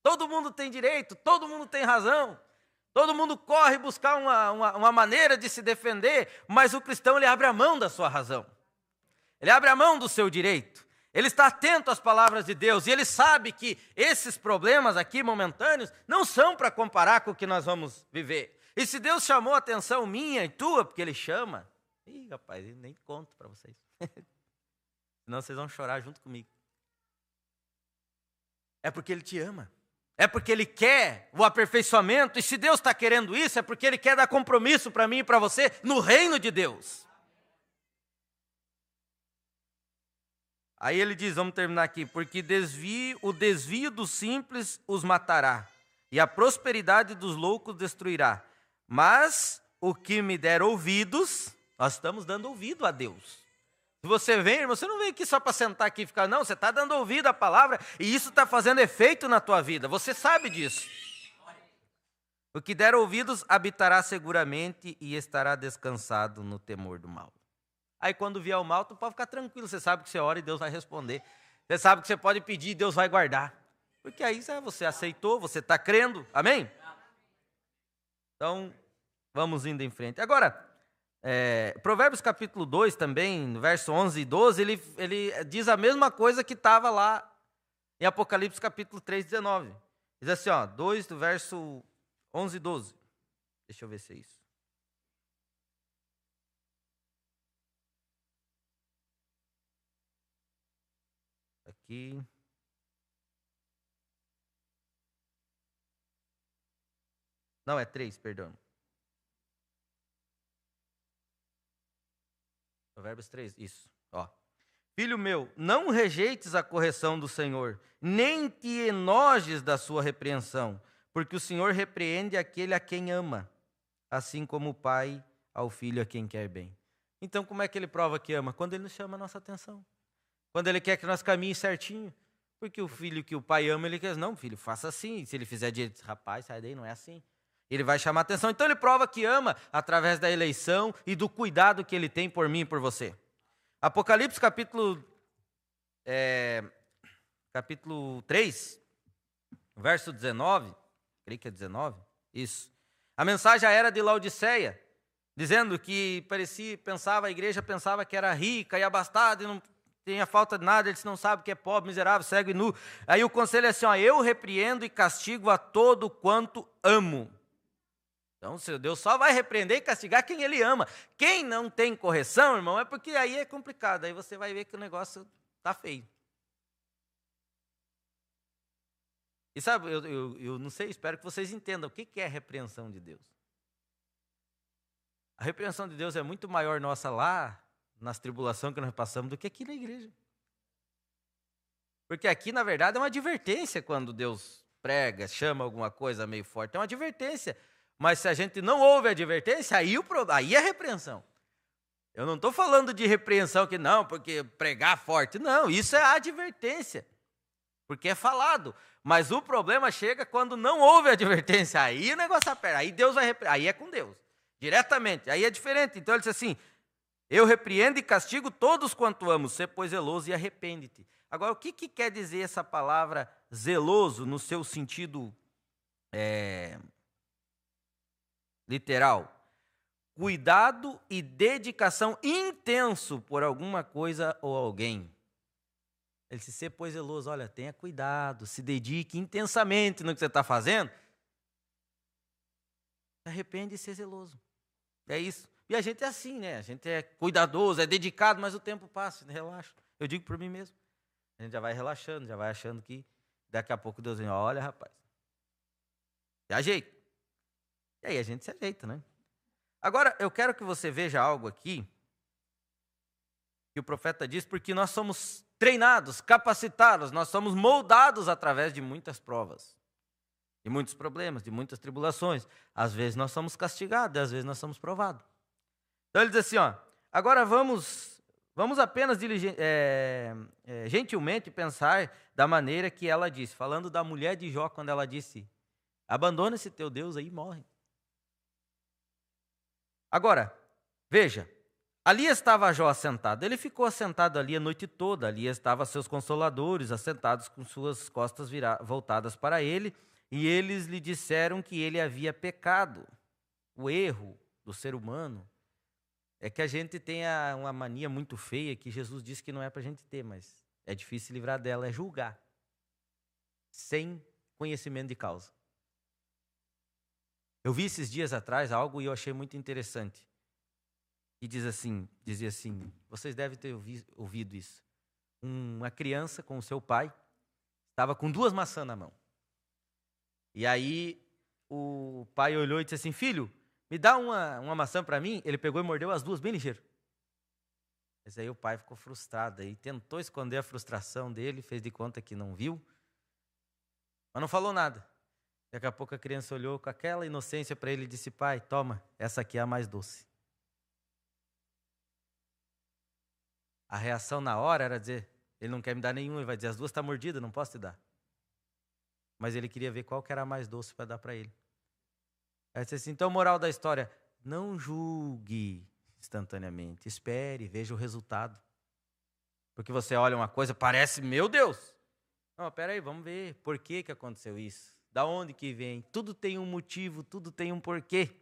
Todo mundo tem direito, todo mundo tem razão. Todo mundo corre buscar uma maneira de se defender, mas o cristão ele abre a mão da sua razão. Ele abre a mão do seu direito. Ele está atento às palavras de Deus e ele sabe que esses problemas aqui momentâneos não são para comparar com o que nós vamos viver. E se Deus chamou a atenção minha e tua, porque Ele chama, rapaz, eu nem conto para vocês. Senão vocês vão chorar junto comigo. É porque Ele te ama. É porque Ele quer o aperfeiçoamento. E se Deus está querendo isso, é porque Ele quer dar compromisso para mim e para você no reino de Deus. Aí ele diz, vamos terminar aqui, porque o desvio dos simples os matará, e a prosperidade dos loucos destruirá. Mas o que me der ouvidos, nós estamos dando ouvido a Deus. Se você vem, irmão, você não vem aqui só para sentar aqui e ficar, não, você está dando ouvido à palavra, e isso está fazendo efeito na tua vida, você sabe disso. O que der ouvidos habitará seguramente e estará descansado no temor do mal. Aí quando vier o mal, tu pode ficar tranquilo, você sabe que você ora e Deus vai responder. Você sabe que você pode pedir e Deus vai guardar. Porque aí você aceitou, você está crendo, amém? Então, vamos indo em frente. Agora, Provérbios capítulo 2 também, no verso 11 e 12, ele diz a mesma coisa que estava lá em Apocalipse capítulo 3, 19. Diz assim, 2 do verso 11 e 12. Deixa eu ver se é isso. Aqui. Não, é 3, perdão. Provérbios 3, isso. Filho meu, não rejeites a correção do Senhor, nem te enojes da sua repreensão, porque o Senhor repreende aquele a quem ama, assim como o pai ao filho a quem quer bem. Então, como é que ele prova que ama? Quando ele nos chama a nossa atenção. Quando ele quer que nós caminhemos certinho. Porque o filho que o pai ama, ele quer, não, filho, faça assim. Se ele fizer direito, rapaz, sai daí, não é assim. Ele vai chamar a atenção. Então ele prova que ama através da eleição e do cuidado que ele tem por mim e por você. Apocalipse capítulo 3, verso 19, creio que é 19, isso. A mensagem era de Laodiceia, dizendo que a igreja pensava que era rica e abastada e não tinha falta de nada, eles não sabem que é pobre, miserável, cego e nu. Aí o conselho é assim, eu repreendo e castigo a todo quanto amo. Então, Deus só vai repreender e castigar quem Ele ama. Quem não tem correção, irmão, é porque aí é complicado. Aí você vai ver que o negócio está feio. E sabe, eu não sei, espero que vocês entendam o que é a repreensão de Deus. A repreensão de Deus é muito maior nossa lá, nas tribulações que nós passamos, do que aqui na igreja. Porque aqui, na verdade, é uma advertência quando Deus prega, chama alguma coisa meio forte. É uma advertência. Mas se a gente não ouve a advertência, aí é repreensão. Eu não estou falando de repreensão que não, porque pregar forte. Não, isso é advertência. Porque é falado. Mas o problema chega quando não houve a advertência. Aí o negócio aperta. Aí Deus vai repreender. Aí é com Deus. Diretamente. Aí é diferente. Então ele diz assim, Eu repreendo e castigo todos quanto amo. Sê, pois, zeloso e arrepende-te. Agora, o que quer dizer essa palavra zeloso no seu sentido literal? Cuidado e dedicação intenso por alguma coisa ou alguém. Ele disse, ser, pois, zeloso. Olha, tenha cuidado, se dedique intensamente no que você está fazendo. Se arrepende e ser zeloso. É isso. E a gente é assim, né? A gente é cuidadoso, é dedicado, mas o tempo passa, relaxa. Eu digo por mim mesmo. A gente já vai relaxando, já vai achando que daqui a pouco Deus vem, olha, rapaz, se ajeita. E aí a gente se ajeita, né? Agora, eu quero que você veja algo aqui, que o profeta diz, porque nós somos treinados, capacitados, nós somos moldados através de muitas provas, de muitos problemas, de muitas tribulações. Às vezes nós somos castigados, às vezes nós somos provados. Então ele diz assim, ó, agora vamos apenas gentilmente pensar da maneira que ela disse, falando da mulher de Jó, quando ela disse, abandona esse teu Deus aí e morre. Agora, veja, ali estava Jó assentado, ele ficou assentado ali a noite toda, ali estavam seus consoladores, assentados com suas costas voltadas para ele, e eles lhe disseram que ele havia pecado. O erro do ser humano é que a gente tem uma mania muito feia, que Jesus disse que não é para a gente ter, mas é difícil se livrar dela, é julgar, sem conhecimento de causa. Eu vi esses dias atrás algo e eu achei muito interessante. E dizia assim, vocês devem ter ouvido isso. Uma criança com o seu pai estava com 2 maçãs na mão. E aí o pai olhou e disse assim, filho, me dá uma maçã para mim. Ele pegou e mordeu as 2 bem ligeiro. Mas aí o pai ficou frustrado e tentou esconder a frustração dele, fez de conta que não viu, mas não falou nada. Daqui a pouco a criança olhou com aquela inocência para ele e disse, pai, toma, essa aqui é a mais doce. A reação na hora era dizer, ele não quer me dar nenhuma, ele vai dizer, as 2 estão mordidas, não posso te dar. Mas ele queria ver qual que era a mais doce para dar para ele. Aí disse assim, então moral da história, não julgue instantaneamente, espere, veja o resultado. Porque você olha uma coisa, parece, meu Deus. Não, peraí, vamos ver, por que aconteceu isso? Da onde que vem? Tudo tem um motivo, tudo tem um porquê.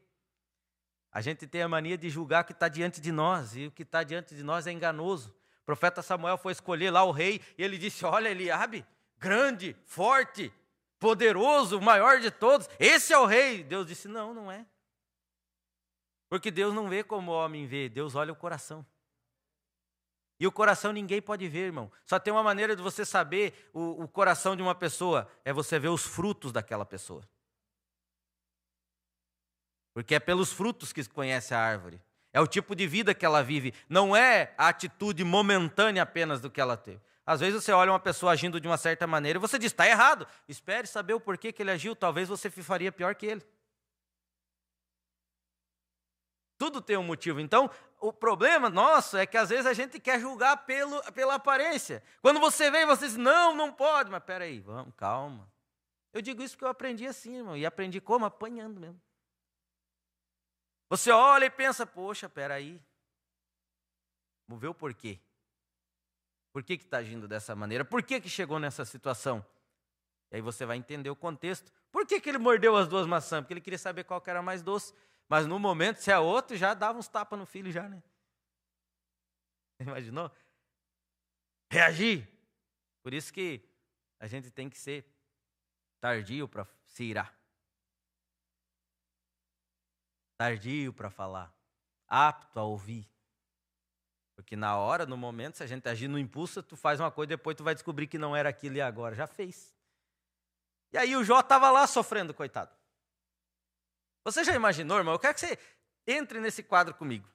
A gente tem a mania de julgar o que está diante de nós, e o que está diante de nós é enganoso. O profeta Samuel foi escolher lá o rei, e ele disse, olha, Eliabe, grande, forte, poderoso, o maior de todos, esse é o rei. Deus disse, não, não é. Porque Deus não vê como o homem vê, Deus olha o coração. E o coração ninguém pode ver, irmão. Só tem uma maneira de você saber o coração de uma pessoa, é você ver os frutos daquela pessoa. Porque é pelos frutos que se conhece a árvore. É o tipo de vida que ela vive. Não é a atitude momentânea apenas do que ela teve. Às vezes você olha uma pessoa agindo de uma certa maneira e você diz, está errado. Espere saber o porquê que ele agiu. Talvez você faria pior que ele. Tudo tem um motivo. Então, o problema nosso é que às vezes a gente quer julgar pela aparência. Quando você vem, você diz, não pode. Mas peraí, vamos, calma. Eu digo isso porque eu aprendi assim, irmão. E aprendi como? Apanhando mesmo. Você olha e pensa, poxa, peraí. Vamos ver o porquê. Por que está agindo dessa maneira? Por que chegou nessa situação? E aí você vai entender o contexto. Por que ele mordeu as 2 maçãs? Porque ele queria saber qual que era mais doce. Mas no momento, se é outro, já dava uns tapas no filho já, né? Imaginou? Reagir. Por isso que a gente tem que ser tardio para se irar. Tardio para falar. Apto a ouvir. Porque na hora, no momento, se a gente agir no impulso, tu faz uma coisa, depois tu vai descobrir que não era aquilo e agora já fez. E aí o Jó estava lá sofrendo, coitado. Você já imaginou, irmão? Eu quero que você entre nesse quadro comigo.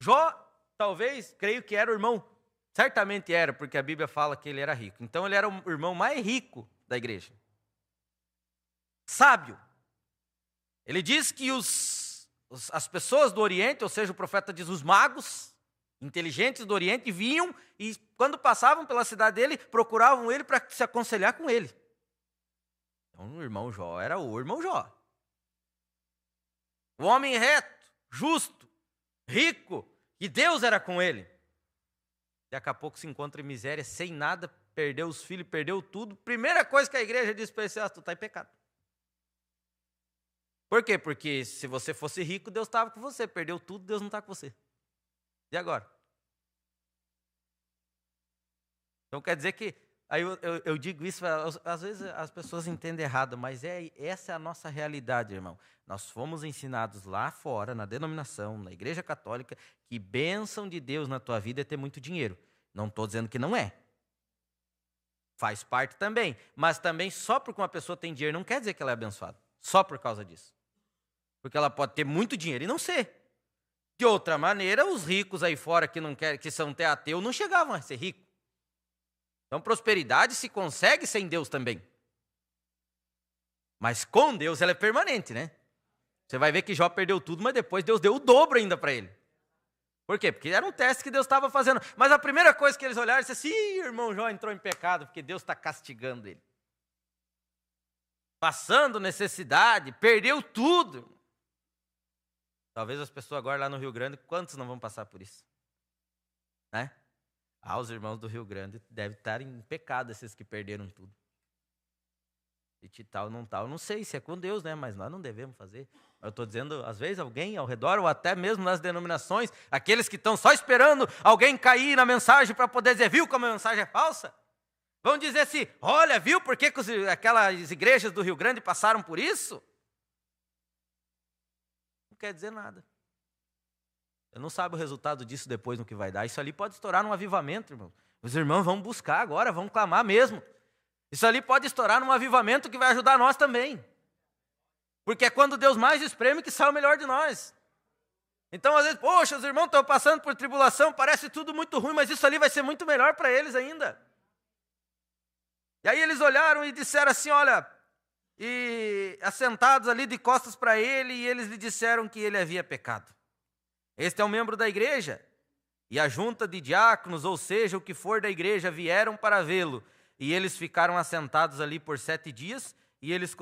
Jó, talvez, creio que era o irmão. Certamente era, porque a Bíblia fala que ele era rico. Então ele era o irmão mais rico da igreja. Sábio. Ele diz que as pessoas do Oriente, ou seja, o profeta diz, os magos inteligentes do Oriente, vinham e quando passavam pela cidade dele, procuravam ele para se aconselhar com ele. Então o irmão Jó era o irmão Jó. O homem reto, justo, rico, E Deus era com ele. Daqui a pouco se encontra em miséria, sem nada, perdeu os filhos, perdeu tudo. Primeira coisa que a igreja disse para ele: tu está em pecado. Por quê? Porque se você fosse rico, Deus estava com você. Perdeu tudo, Deus não está com você. E agora? Então quer dizer que, aí eu digo isso, às vezes as pessoas entendem errado, mas essa é a nossa realidade, irmão. Nós fomos ensinados lá fora, na denominação, na igreja católica, que bênção de Deus na tua vida é ter muito dinheiro. Não estou dizendo que não é. Faz parte também. Mas também só porque uma pessoa tem dinheiro não quer dizer que ela é abençoada. Só por causa disso. Porque ela pode ter muito dinheiro e não ser. De outra maneira, os ricos aí fora que não querem, que são até ateus, não chegavam a ser ricos. Então, prosperidade se consegue sem Deus também. Mas com Deus ela é permanente, né? Você vai ver que Jó perdeu tudo, mas depois Deus deu o dobro ainda para ele. Por quê? Porque era um teste que Deus estava fazendo. Mas a primeira coisa que eles olharam, disse assim: irmão Jó entrou em pecado, porque Deus está castigando ele. Passando necessidade, perdeu tudo. Talvez as pessoas agora lá no Rio Grande, quantos não vão passar por isso? Né? Os irmãos do Rio Grande devem estar em pecado, esses que perderam tudo. E tal, não sei se é com Deus, né? Mas nós não devemos fazer. Eu estou dizendo, às vezes alguém ao redor, ou até mesmo nas denominações, aqueles que estão só esperando alguém cair na mensagem para poder dizer: viu como a mensagem é falsa? Vão dizer assim: olha, viu por que aquelas igrejas do Rio Grande passaram por isso? Não quer dizer nada. Eu não sabe o resultado disso depois no que vai dar. Isso ali pode estourar num avivamento, irmão. Os irmãos vão buscar agora, vão clamar mesmo. Isso ali pode estourar num avivamento que vai ajudar nós também. Porque é quando Deus mais espreme que sai o melhor de nós. Então, às vezes, poxa, os irmãos estão passando por tribulação, parece tudo muito ruim, mas isso ali vai ser muito melhor para eles ainda. E aí eles olharam e disseram assim, olha, e assentados ali de costas para ele, e eles lhe disseram que ele havia pecado. Este é um membro da igreja, e a junta de diáconos, ou seja, o que for da igreja, vieram para vê-lo. E eles ficaram assentados ali por 7 dias, e eles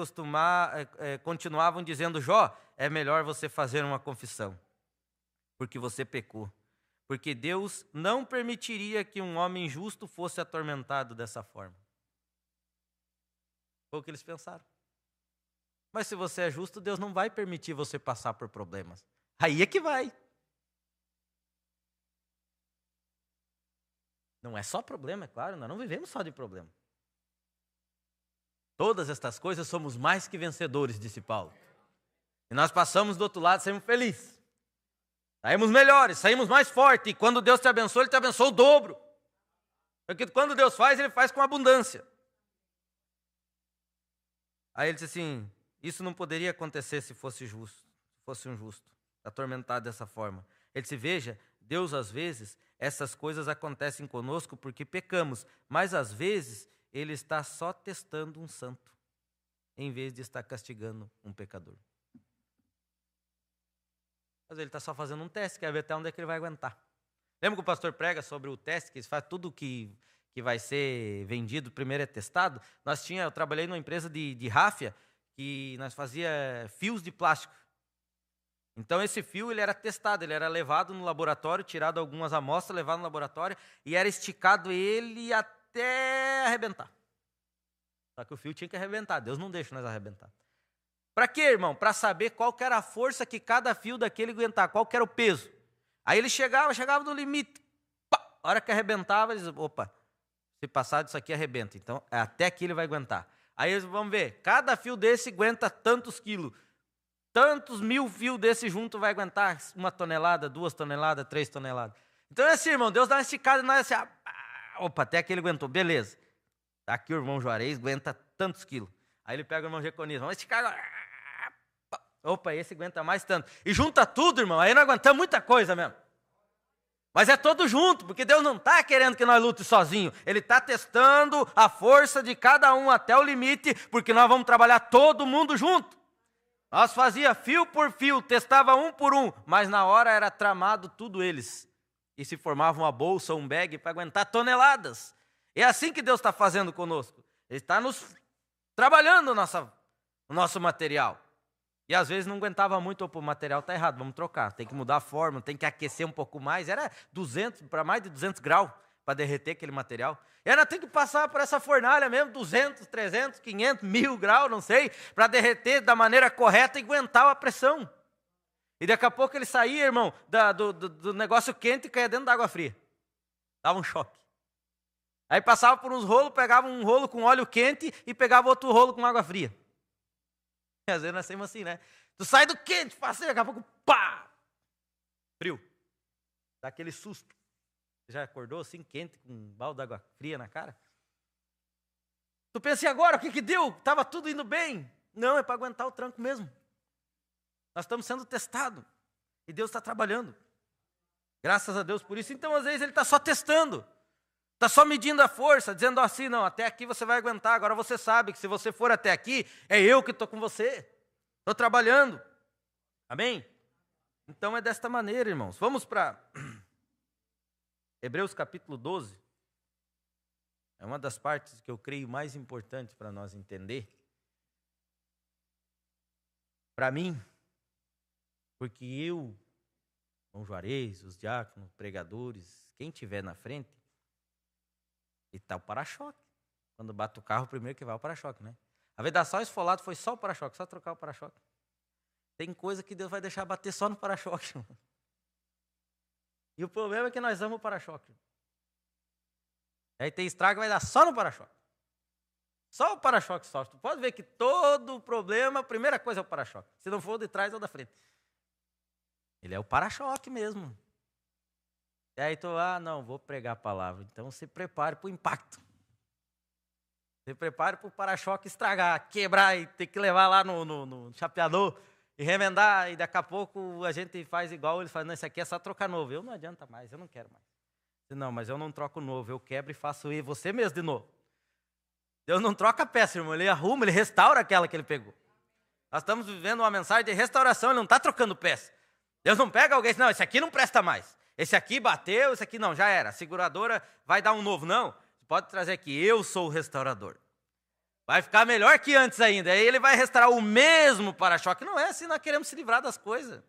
continuavam dizendo: Jó, é melhor você fazer uma confissão, porque você pecou. Porque Deus não permitiria que um homem justo fosse atormentado dessa forma. Foi o que eles pensaram. Mas se você é justo, Deus não vai permitir você passar por problemas. Aí é que vai. Não é só problema, é claro, nós não vivemos só de problema. Todas estas coisas somos mais que vencedores, disse Paulo. E nós passamos do outro lado, saímos felizes. Saímos melhores, saímos mais fortes. E quando Deus te abençoa, Ele te abençoa o dobro. Porque quando Deus faz, Ele faz com abundância. Aí ele disse assim: isso não poderia acontecer se fosse justo, se fosse um justo, atormentado dessa forma. Ele disse: veja, Deus às vezes, essas coisas acontecem conosco porque pecamos, mas às vezes Ele está só testando um santo, em vez de estar castigando um pecador. Mas Ele está só fazendo um teste, quer ver até onde é que Ele vai aguentar. Lembra que o pastor prega sobre o teste, que ele faz tudo que vai ser vendido, primeiro é testado? Eu trabalhei numa empresa de ráfia, que nós fazia fios de plástico. Então esse fio ele era testado, ele era levado no laboratório, tirado algumas amostras, levado no laboratório, e era esticado ele até arrebentar. Só que o fio tinha que arrebentar, Deus não deixa nós arrebentar. Para quê, irmão? Para saber qual que era a força que cada fio daquele aguentava, qual que era o peso. Aí ele chegava no limite, pá, a hora que arrebentava, ele dizia: opa, se passar disso aqui arrebenta, então até aqui ele vai aguentar. Aí vamos ver, cada fio desse aguenta tantos quilos, tantos 1000 fios desse junto vai aguentar 1 tonelada, 2 toneladas, 3 toneladas. Então é assim, irmão, Deus dá uma esticada e nós assim, opa, até aqui ele aguentou, beleza. Tá aqui o irmão Juarez, aguenta tantos quilos. Aí ele pega o irmão Jeconias, vamos esticar agora. Opa, esse aguenta mais tanto. E junta tudo, irmão, aí nós aguentamos muita coisa mesmo. Mas é todo junto, porque Deus não está querendo que nós lutemos sozinhos. Ele está testando a força de cada um até o limite, porque nós vamos trabalhar todo mundo junto. Nós fazia fio por fio, testava um por um, mas na hora era tramado tudo eles. E se formava uma bolsa, um bag para aguentar toneladas. É assim que Deus está fazendo conosco. Ele está nos trabalhando o nosso material. E às vezes não aguentava muito, o material está errado, vamos trocar. Tem que mudar a forma, tem que aquecer um pouco mais. Era 200, para mais de 200 graus para derreter aquele material. E ainda tem que passar por essa fornalha mesmo, 200, 300, 500, 1000 graus, não sei, para derreter da maneira correta e aguentar a pressão. E daqui a pouco ele saía, irmão, do negócio quente e caía dentro da água fria. Dava um choque. Aí passava por uns rolos, pegava um rolo com óleo quente e pegava outro rolo com água fria. E às vezes nós temos assim, né? Tu sai do quente, passei, daqui a pouco, pá! Frio. Dá aquele susto. Você já acordou assim, quente, com um balde de água fria na cara? Tu pensa, e agora? O que deu? Estava tudo indo bem. Não, é para aguentar o tranco mesmo. Nós estamos sendo testados. E Deus está trabalhando. Graças a Deus por isso. Então, às vezes, Ele está só testando. Está só medindo a força, dizendo assim, não, até aqui você vai aguentar. Agora você sabe que se você for até aqui, é eu que estou com você. Estou trabalhando. Amém? Então é desta maneira, irmãos. Vamos para Hebreus capítulo 12. É uma das partes que eu creio mais importantes para nós entender. Para mim, porque eu, João Juarez, os diáconos, pregadores, quem estiver na frente, e está o para-choque. Quando bate o carro, primeiro que vai o para-choque, né? A vez da só esfolado foi só o para-choque, só trocar o para-choque. Tem coisa que Deus vai deixar bater só no para-choque. E o problema é que nós amamos o para-choque. Aí tem estrago, vai dar só no para-choque. Só o para-choque sofre. Tu pode ver que todo o problema, a primeira coisa é o para-choque. Se não for o de trás ou da frente. Ele é o para-choque mesmo. E aí tu, não, vou pregar a palavra. Então se prepare para o impacto. Se prepare para o para-choque estragar, quebrar e ter que levar lá no chapeador e remendar. E daqui a pouco a gente faz igual, ele fala, não, isso aqui é só trocar novo. Eu não adianta mais, eu não quero mais. Não, mas eu não troco novo, eu quebro e faço você mesmo de novo. Deus não troca a peça, irmão, ele arruma, ele restaura aquela que ele pegou. Nós estamos vivendo uma mensagem de restauração, ele não está trocando peça. Deus não pega alguém e diz, não, esse aqui não presta mais. Esse aqui bateu, esse aqui não, já era. A seguradora vai dar um novo. Não, você pode trazer aqui, eu sou o restaurador. Vai ficar melhor que antes ainda. Aí ele vai restaurar o mesmo para-choque. Não é assim, nós queremos se livrar das coisas.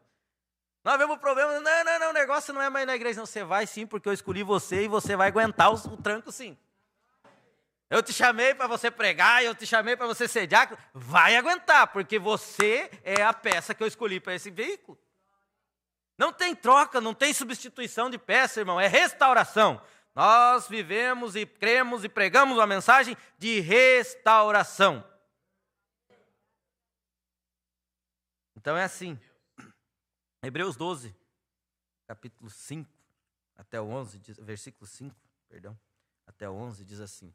Nós vemos o problema, não, o negócio não é mais na igreja. Não, você vai sim, porque eu escolhi você e você vai aguentar o tranco sim. Eu te chamei para você pregar, eu te chamei para você ser diácono. Vai aguentar, porque você é a peça que eu escolhi para esse veículo. Não tem troca, não tem substituição de peça, irmão, é restauração. Nós vivemos e cremos e pregamos uma mensagem de restauração. Então é assim. Hebreus 12, capítulo 5, até o 11, versículo 5, até o 11, diz assim.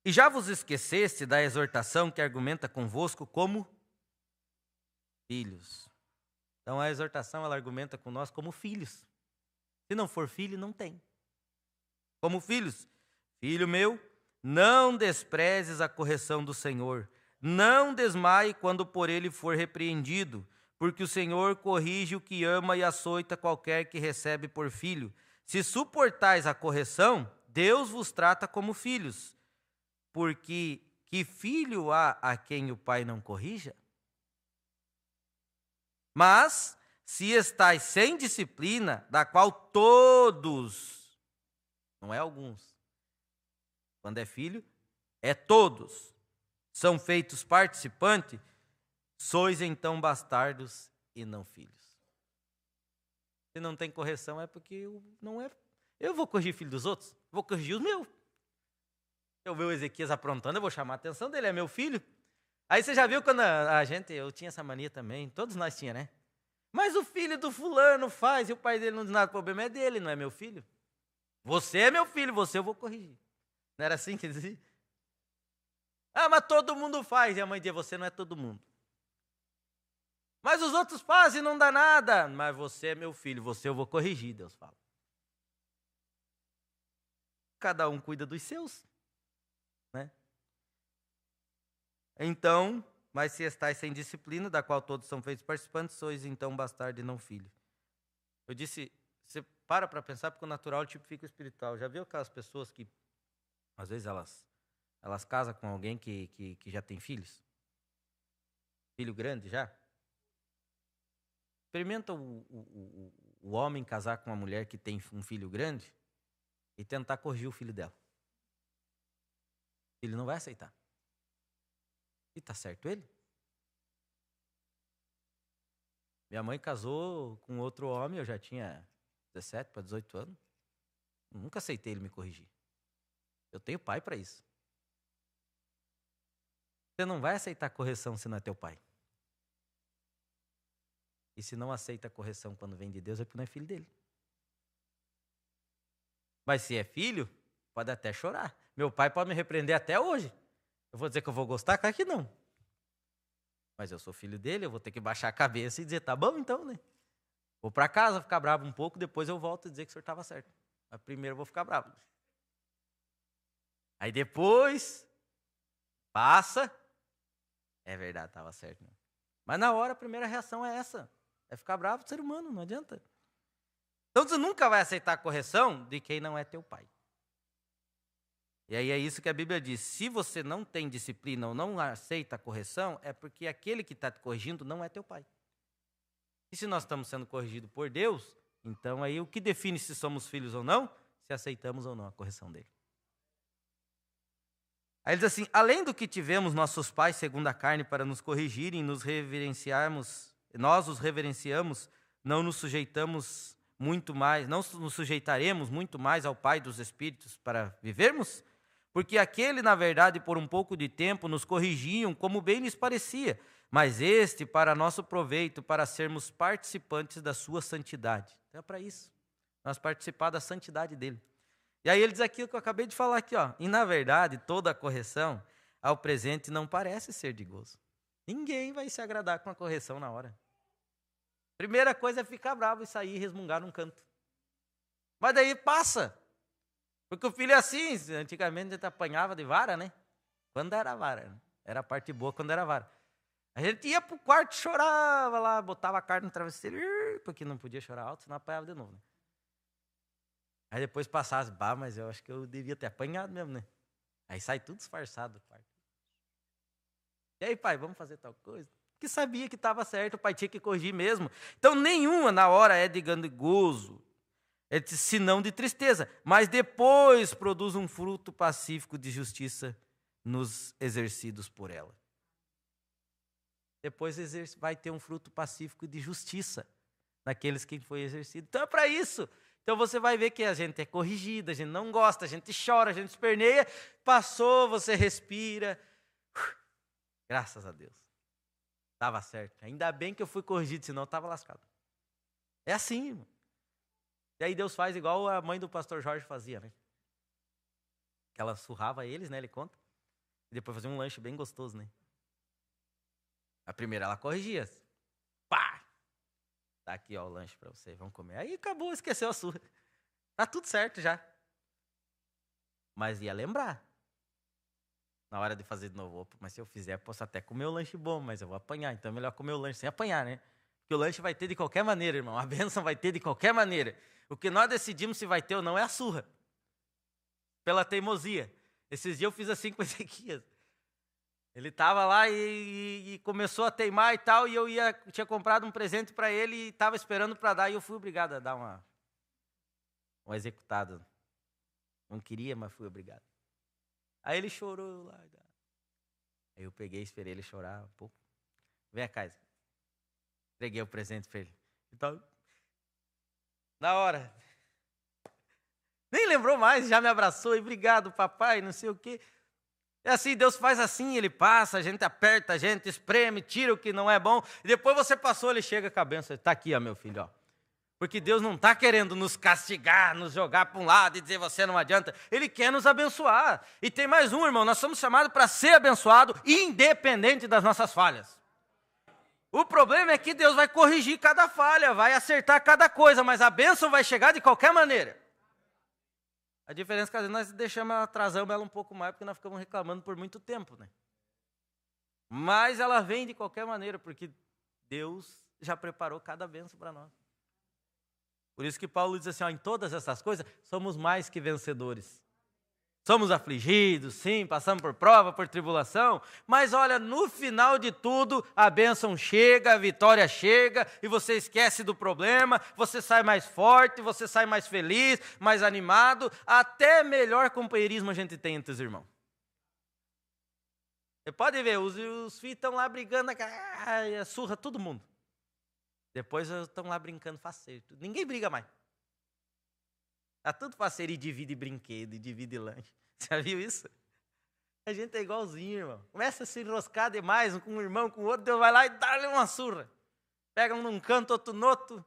E já vos esqueceste da exortação que argumenta convosco como filhos. Então a exortação, ela argumenta com nós como filhos. Se não for filho, não tem. Como filhos. Filho meu, não desprezes a correção do Senhor. Não desmaie quando por ele for repreendido, porque o Senhor corrige o que ama e açoita qualquer que recebe por filho. Se suportais a correção, Deus vos trata como filhos. Porque que filho há a quem o pai não corrija? Mas, se estáis sem disciplina, da qual todos, não é alguns, quando é filho, é todos, são feitos participantes, sois então bastardos e não filhos. Se não tem correção, é porque não é. Eu vou corrigir filho dos outros? Vou corrigir os meus. Eu ver o Ezequias aprontando, eu vou chamar a atenção dele, é meu filho. Aí você já viu quando eu tinha essa mania também, todos nós tínhamos, né? Mas o filho do fulano faz e o pai dele não diz nada, o problema é dele, não é meu filho. Você é meu filho, você eu vou corrigir. Não era assim que dizia? Mas todo mundo faz, e a mãe dizia, você não é todo mundo. Mas os outros fazem e não dá nada. Mas você é meu filho, você eu vou corrigir, Deus fala. Cada um cuida dos seus, né? Então, mas se estáis sem disciplina, da qual todos são feitos participantes, sois então bastardo e não filho. Eu disse, você para pensar, porque o natural tipifica o espiritual. Já viu aquelas pessoas que, às vezes, elas casam com alguém que já tem filhos? Filho grande já? Experimenta o homem casar com uma mulher que tem um filho grande e tentar corrigir o filho dela. Ele não vai aceitar. E tá certo ele? Minha mãe casou com outro homem, eu já tinha 17 para 18 anos. Nunca aceitei ele me corrigir. Eu tenho pai para isso. Você não vai aceitar correção se não é teu pai. E se não aceita a correção quando vem de Deus, é porque não é filho dele. Mas se é filho, pode até chorar. Meu pai pode me repreender até hoje. Eu vou dizer que eu vou gostar? Claro que não. Mas eu sou filho dele, eu vou ter que baixar a cabeça e dizer, tá bom então, né? Vou para casa, ficar bravo um pouco, depois eu volto e dizer que o senhor estava certo. Mas primeiro eu vou ficar bravo. Aí depois, passa, é verdade, estava certo. Né? Mas na hora a primeira reação é essa, é ficar bravo do ser humano, não adianta. Então você nunca vai aceitar a correção de quem não é teu pai. E aí é isso que a Bíblia diz, se você não tem disciplina ou não aceita a correção, é porque aquele que está te corrigindo não é teu pai. E se nós estamos sendo corrigidos por Deus, então aí o que define se somos filhos ou não, se aceitamos ou não a correção dele. Aí ele diz assim, além do que tivemos nossos pais segundo a carne para nos corrigirem, nos reverenciarmos, nós os reverenciamos, não nos sujeitamos muito mais, não nos sujeitaremos muito mais ao Pai dos Espíritos para vivermos? Porque aquele, na verdade, por um pouco de tempo nos corrigiam como bem lhes parecia, mas este para nosso proveito, para sermos participantes da sua santidade. Então é para isso, nós participar da santidade dele. E aí ele diz aquilo que eu acabei de falar aqui, ó. E na verdade, toda a correção ao presente não parece ser de gozo. Ninguém vai se agradar com a correção na hora. Primeira coisa é ficar bravo e sair e resmungar num canto. Mas daí passa. Porque o filho é assim, antigamente a gente apanhava de vara, né? Quando era vara, né? Era a parte boa quando era vara. A gente ia pro quarto, chorava lá, botava a cara no travesseiro, porque não podia chorar alto, senão apanhava de novo, né? Aí depois passasse, mas eu acho que eu devia ter apanhado mesmo, né? Aí sai tudo disfarçado do quarto. E aí, pai, vamos fazer tal coisa? Porque sabia que estava certo, o pai tinha que corrigir mesmo. Então, nenhuma na hora é de gozo, senão de tristeza. Mas depois produz um fruto pacífico de justiça nos exercidos por ela. Depois vai ter um fruto pacífico de justiça naqueles que foi exercido. Então é para isso. Então você vai ver que a gente é corrigida, a gente não gosta, a gente chora, a gente esperneia. Passou, você respira. Graças a Deus. Estava certo. Ainda bem que eu fui corrigido, senão eu estava lascado. É assim, irmão. E aí Deus faz igual a mãe do pastor Jorge fazia, né? Que ela surrava eles, né? Ele conta. E depois fazia um lanche bem gostoso, né? A primeira ela corrigia. Pá! Tá aqui, ó, o lanche para você, vamos comer. Aí acabou, esqueceu a surra. Tá tudo certo já. Mas ia lembrar. Na hora de fazer de novo, mas se eu fizer, eu posso até comer o lanche bom, mas eu vou apanhar. Então é melhor comer o lanche sem apanhar, né? Porque o lanche vai ter de qualquer maneira, irmão. A bênção vai ter de qualquer maneira. O que nós decidimos se vai ter ou não é a surra. Pela teimosia. Esses dias eu fiz assim com Ezequias. Ele estava lá e começou a teimar e tal, e eu tinha comprado um presente para ele e estava esperando para dar, e eu fui obrigado a dar uma executada. Não queria, mas fui obrigado. Aí ele chorou lá. Aí eu peguei, esperei ele chorar um pouco. Vem cá, entreguei o presente para ele. Então, na hora, nem lembrou mais, já me abraçou, e obrigado, papai, não sei o quê. É assim, Deus faz assim, Ele passa, a gente aperta, a gente espreme, tira o que não é bom, e depois você passou, Ele chega com a bênção, está aqui, ó, meu filho, ó. Porque Deus não está querendo nos castigar, nos jogar para um lado e dizer você não adianta, Ele quer nos abençoar. E tem mais um, irmão, nós somos chamados para ser abençoado, independente das nossas falhas. O problema é que Deus vai corrigir cada falha, vai acertar cada coisa, mas a bênção vai chegar de qualquer maneira. A diferença é que às vezes nós atrasamos ela um pouco mais, porque nós ficamos reclamando por muito tempo, né? Mas ela vem de qualquer maneira, porque Deus já preparou cada bênção para nós. Por isso que Paulo diz assim, ó, em todas essas coisas, somos mais que vencedores. Somos afligidos, sim, passamos por prova, por tribulação, mas olha, no final de tudo, a bênção chega, a vitória chega, e você esquece do problema, você sai mais forte, você sai mais feliz, mais animado, até melhor companheirismo a gente tem entre os irmãos. Você pode ver, os filhos estão lá brigando, surra todo mundo. Depois estão lá brincando faceiro, ninguém briga mais. Tá tudo parceiro e divide brinquedo, e divide lanche. Você já viu isso? A gente é igualzinho, irmão. Começa a se enroscar demais, um com um irmão, com o outro, Deus vai lá e dá-lhe uma surra. Pega um num canto, outro no outro,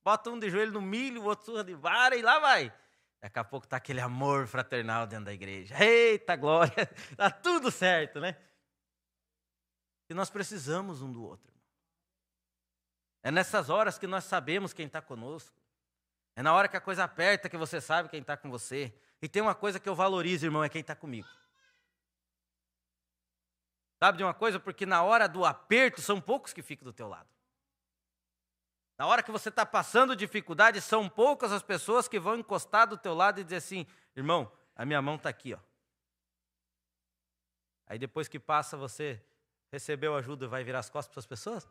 bota um de joelho no milho, o outro surra de vara e lá vai. Daqui a pouco tá aquele amor fraternal dentro da igreja. Eita glória, tá tudo certo, né? E nós precisamos um do outro. É nessas horas que nós sabemos quem está conosco. É na hora que a coisa aperta que você sabe quem está com você. E tem uma coisa que eu valorizo, irmão, é quem está comigo. Sabe de uma coisa? Porque na hora do aperto, são poucos que ficam do teu lado. Na hora que você está passando dificuldade, são poucas as pessoas que vão encostar do teu lado e dizer assim, irmão, a minha mão está aqui, ó. Aí depois que passa, você recebeu ajuda e vai virar as costas para as pessoas?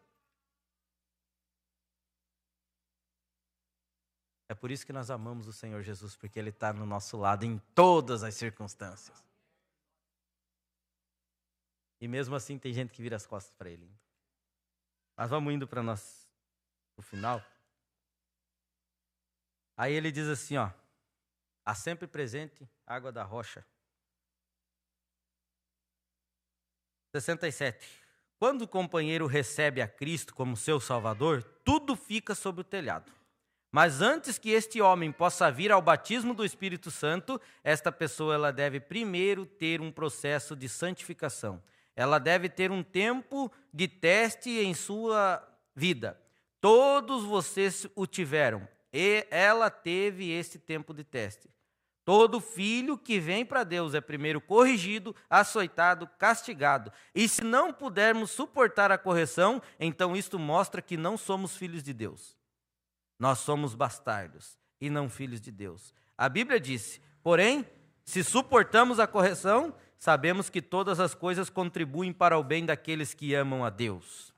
É por isso que nós amamos o Senhor Jesus, porque Ele está no nosso lado em todas as circunstâncias. E mesmo assim tem gente que vira as costas para Ele. Mas vamos indo para nós, o final. Aí ele diz assim, ó, há sempre presente água da rocha. 67. Quando o companheiro recebe a Cristo como seu Salvador, tudo fica sob o telhado. Mas antes que este homem possa vir ao batismo do Espírito Santo, esta pessoa ela deve primeiro ter um processo de santificação. Ela deve ter um tempo de teste em sua vida. Todos vocês o tiveram. E ela teve esse tempo de teste. Todo filho que vem para Deus é primeiro corrigido, açoitado, castigado. E se não pudermos suportar a correção, então isto mostra que não somos filhos de Deus. Nós somos bastardos e não filhos de Deus. A Bíblia disse, porém, se suportamos a correção, sabemos que todas as coisas contribuem para o bem daqueles que amam a Deus.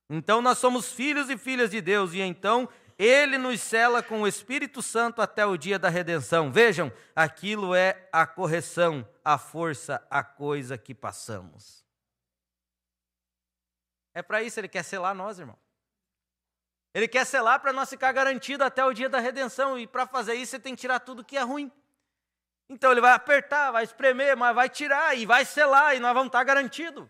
Então nós somos filhos e filhas de Deus e então Ele nos sela com o Espírito Santo até o dia da redenção. Vejam, aquilo é a correção, a força, a coisa que passamos. É para isso Ele quer selar nós, irmão. Ele quer selar para nós ficar garantido até o dia da redenção. E para fazer isso, você tem que tirar tudo que é ruim. Então ele vai apertar, vai espremer, mas vai tirar e vai selar e nós vamos estar garantidos.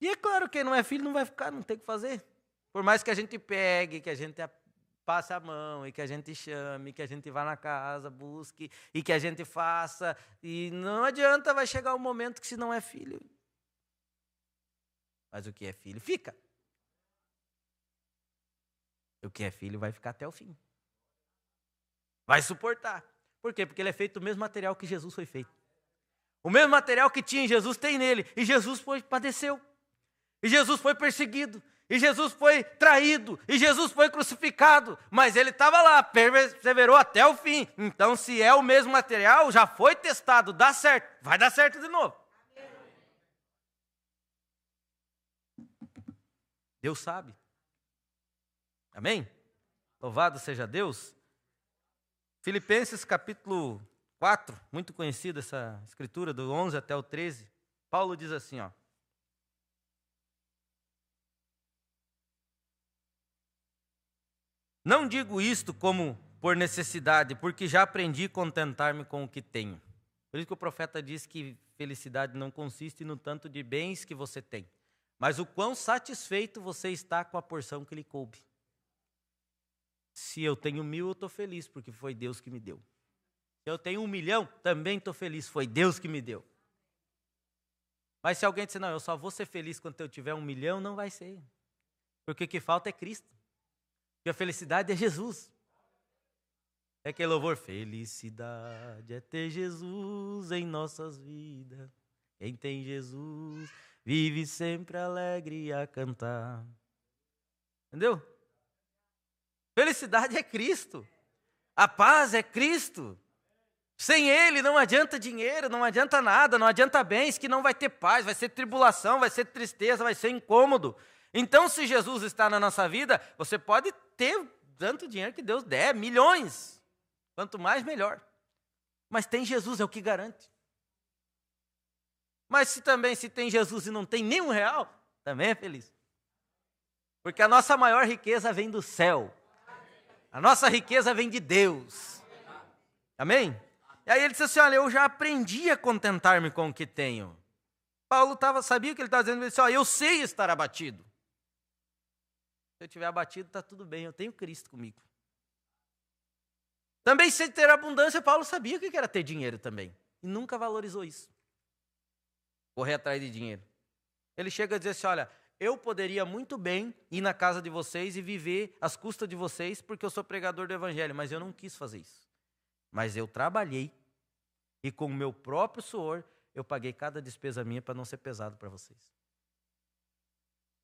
E é claro, quem não é filho não vai ficar, não tem o que fazer. Por mais que a gente pegue, que a gente passe a mão, e que a gente chame, que a gente vá na casa, busque, e que a gente faça. E não adianta, vai chegar um momento que se não é filho. Mas o que é filho, fica. O que é filho vai ficar até o fim. Vai suportar. Por quê? Porque ele é feito do mesmo material que Jesus foi feito. O mesmo material que tinha em Jesus tem nele. E Jesus padeceu. E Jesus foi perseguido. E Jesus foi traído. E Jesus foi crucificado. Mas ele estava lá, perseverou até o fim. Então, se é o mesmo material, já foi testado, dá certo. Vai dar certo de novo. Deus sabe. Amém? Louvado seja Deus. Filipenses capítulo 4, muito conhecida essa escritura, do 11 até o 13. Paulo diz assim, ó. Não digo isto como por necessidade, porque já aprendi a contentar-me com o que tenho. Por isso que o profeta diz que felicidade não consiste no tanto de bens que você tem, mas o quão satisfeito você está com a porção que lhe coube. Se eu tenho 1.000, eu estou feliz, porque foi Deus que me deu. Se eu tenho 1 milhão, também estou feliz, foi Deus que me deu. Mas se alguém disser, não, eu só vou ser feliz quando eu tiver 1 milhão, não vai ser. Porque o que falta é Cristo. Porque a felicidade é Jesus. É aquele louvor, felicidade é ter Jesus em nossas vidas. Quem tem Jesus vive sempre alegre a cantar. Entendeu? Felicidade é Cristo. A paz é Cristo. Sem ele não adianta dinheiro, não adianta nada, não adianta bens, que não vai ter paz, vai ser tribulação, vai ser tristeza, vai ser incômodo. Então, se Jesus está na nossa vida, você pode ter tanto dinheiro que Deus der, milhões. Quanto mais, melhor. Mas tem Jesus, é o que garante. Mas se tem Jesus e não tem nenhum real, também é feliz. Porque a nossa maior riqueza vem do céu. A nossa riqueza vem de Deus. Amém? E aí ele disse assim, olha, eu já aprendi a contentar-me com o que tenho. Paulo sabia o que ele estava dizendo, ele disse, olha, eu sei estar abatido. Se eu estiver abatido, está tudo bem, eu tenho Cristo comigo. Também sei ter abundância, Paulo sabia o que era ter dinheiro também. E nunca valorizou isso. Correr atrás de dinheiro. Ele chega a dizer assim, olha, eu poderia muito bem ir na casa de vocês e viver às custas de vocês, porque eu sou pregador do evangelho, mas eu não quis fazer isso. Mas eu trabalhei e com o meu próprio suor, eu paguei cada despesa minha para não ser pesado para vocês.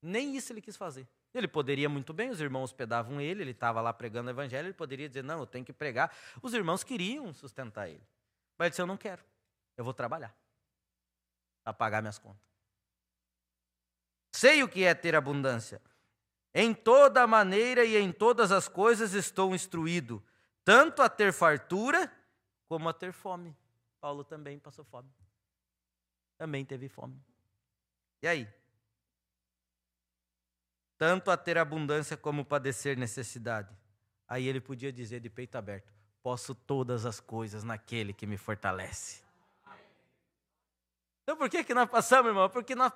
Nem isso ele quis fazer. Ele poderia muito bem, os irmãos hospedavam ele estava lá pregando o evangelho, ele poderia dizer, não, eu tenho que pregar. Os irmãos queriam sustentar ele. Mas ele disse, eu não quero, eu vou trabalhar para pagar minhas contas. Sei o que é ter abundância. Em toda maneira e em todas as coisas estou instruído, tanto a ter fartura, como a ter fome. Paulo também passou fome. Também teve fome. E aí? Tanto a ter abundância, como padecer necessidade. Aí ele podia dizer de peito aberto, posso todas as coisas naquele que me fortalece. Então por que nós passamos, irmão? Porque nós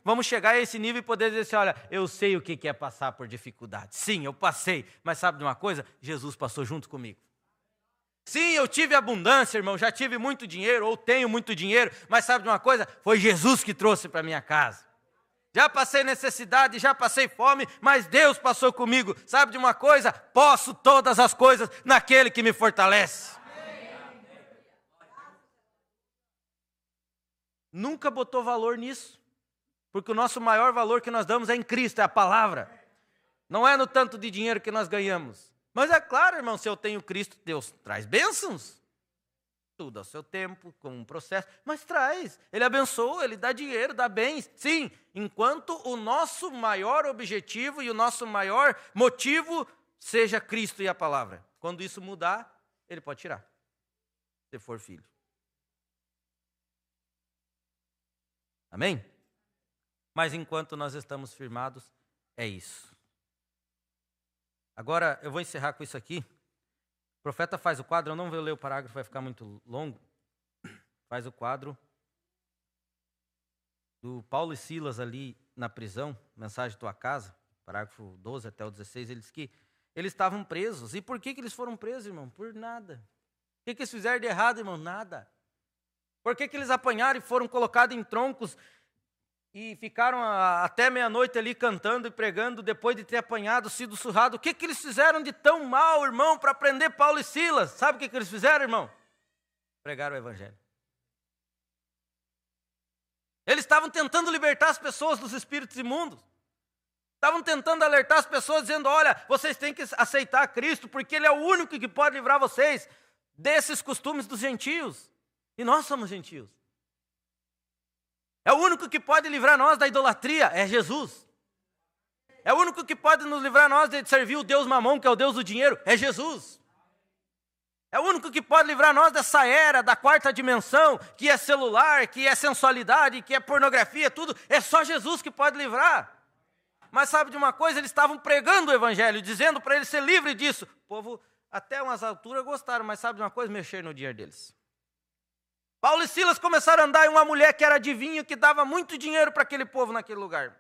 vamos chegar a esse nível e poder dizer assim, olha, eu sei o que é passar por dificuldade. Sim, eu passei, mas sabe de uma coisa? Jesus passou junto comigo. Sim, eu tive abundância, irmão, já tive muito dinheiro, ou tenho muito dinheiro, mas sabe de uma coisa? Foi Jesus que trouxe para minha casa. Já passei necessidade, já passei fome, mas Deus passou comigo. Sabe de uma coisa? Posso todas as coisas naquele que me fortalece. Nunca botou valor nisso, porque o nosso maior valor que nós damos é em Cristo, é a palavra. Não é no tanto de dinheiro que nós ganhamos. Mas é claro, irmão, se eu tenho Cristo, Deus traz bênçãos. Tudo ao seu tempo, com um processo, mas traz. Ele abençoa, ele dá dinheiro, dá bens. Sim, enquanto o nosso maior objetivo e o nosso maior motivo seja Cristo e a palavra. Quando isso mudar, ele pode tirar, se for filho. Amém? Mas enquanto nós estamos firmados, é isso. Agora, eu vou encerrar com isso aqui. O profeta faz o quadro, eu não vou ler o parágrafo, vai ficar muito longo. Faz o quadro do Paulo e Silas ali na prisão, mensagem tua casa, parágrafo 12 até o 16, ele diz que eles estavam presos. E por que eles foram presos, irmão? Por nada. O que eles fizeram de errado, irmão? Nada. Por que eles apanharam e foram colocados em troncos e ficaram até meia-noite ali cantando e pregando depois de ter apanhado, sido surrado? O que eles fizeram de tão mal, irmão, para prender Paulo e Silas? Sabe o que eles fizeram, irmão? Pregaram o evangelho. Eles estavam tentando libertar as pessoas dos espíritos imundos. Estavam tentando alertar as pessoas, dizendo, olha, vocês têm que aceitar Cristo, porque Ele é o único que pode livrar vocês desses costumes dos gentios. E nós somos gentios. É o único que pode livrar nós da idolatria, é Jesus. É o único que pode nos livrar nós de servir o Deus Mamon, que é o Deus do dinheiro, é Jesus. É o único que pode livrar nós dessa era, da quarta dimensão, que é celular, que é sensualidade, que é pornografia, tudo. É só Jesus que pode livrar. Mas sabe de uma coisa? Eles estavam pregando o evangelho, dizendo para eles ser livre disso. O povo, até umas alturas, gostaram, mas sabe de uma coisa? Mexer no dinheiro deles. Paulo e Silas começaram a andar em uma mulher que era adivinho, que dava muito dinheiro para aquele povo naquele lugar.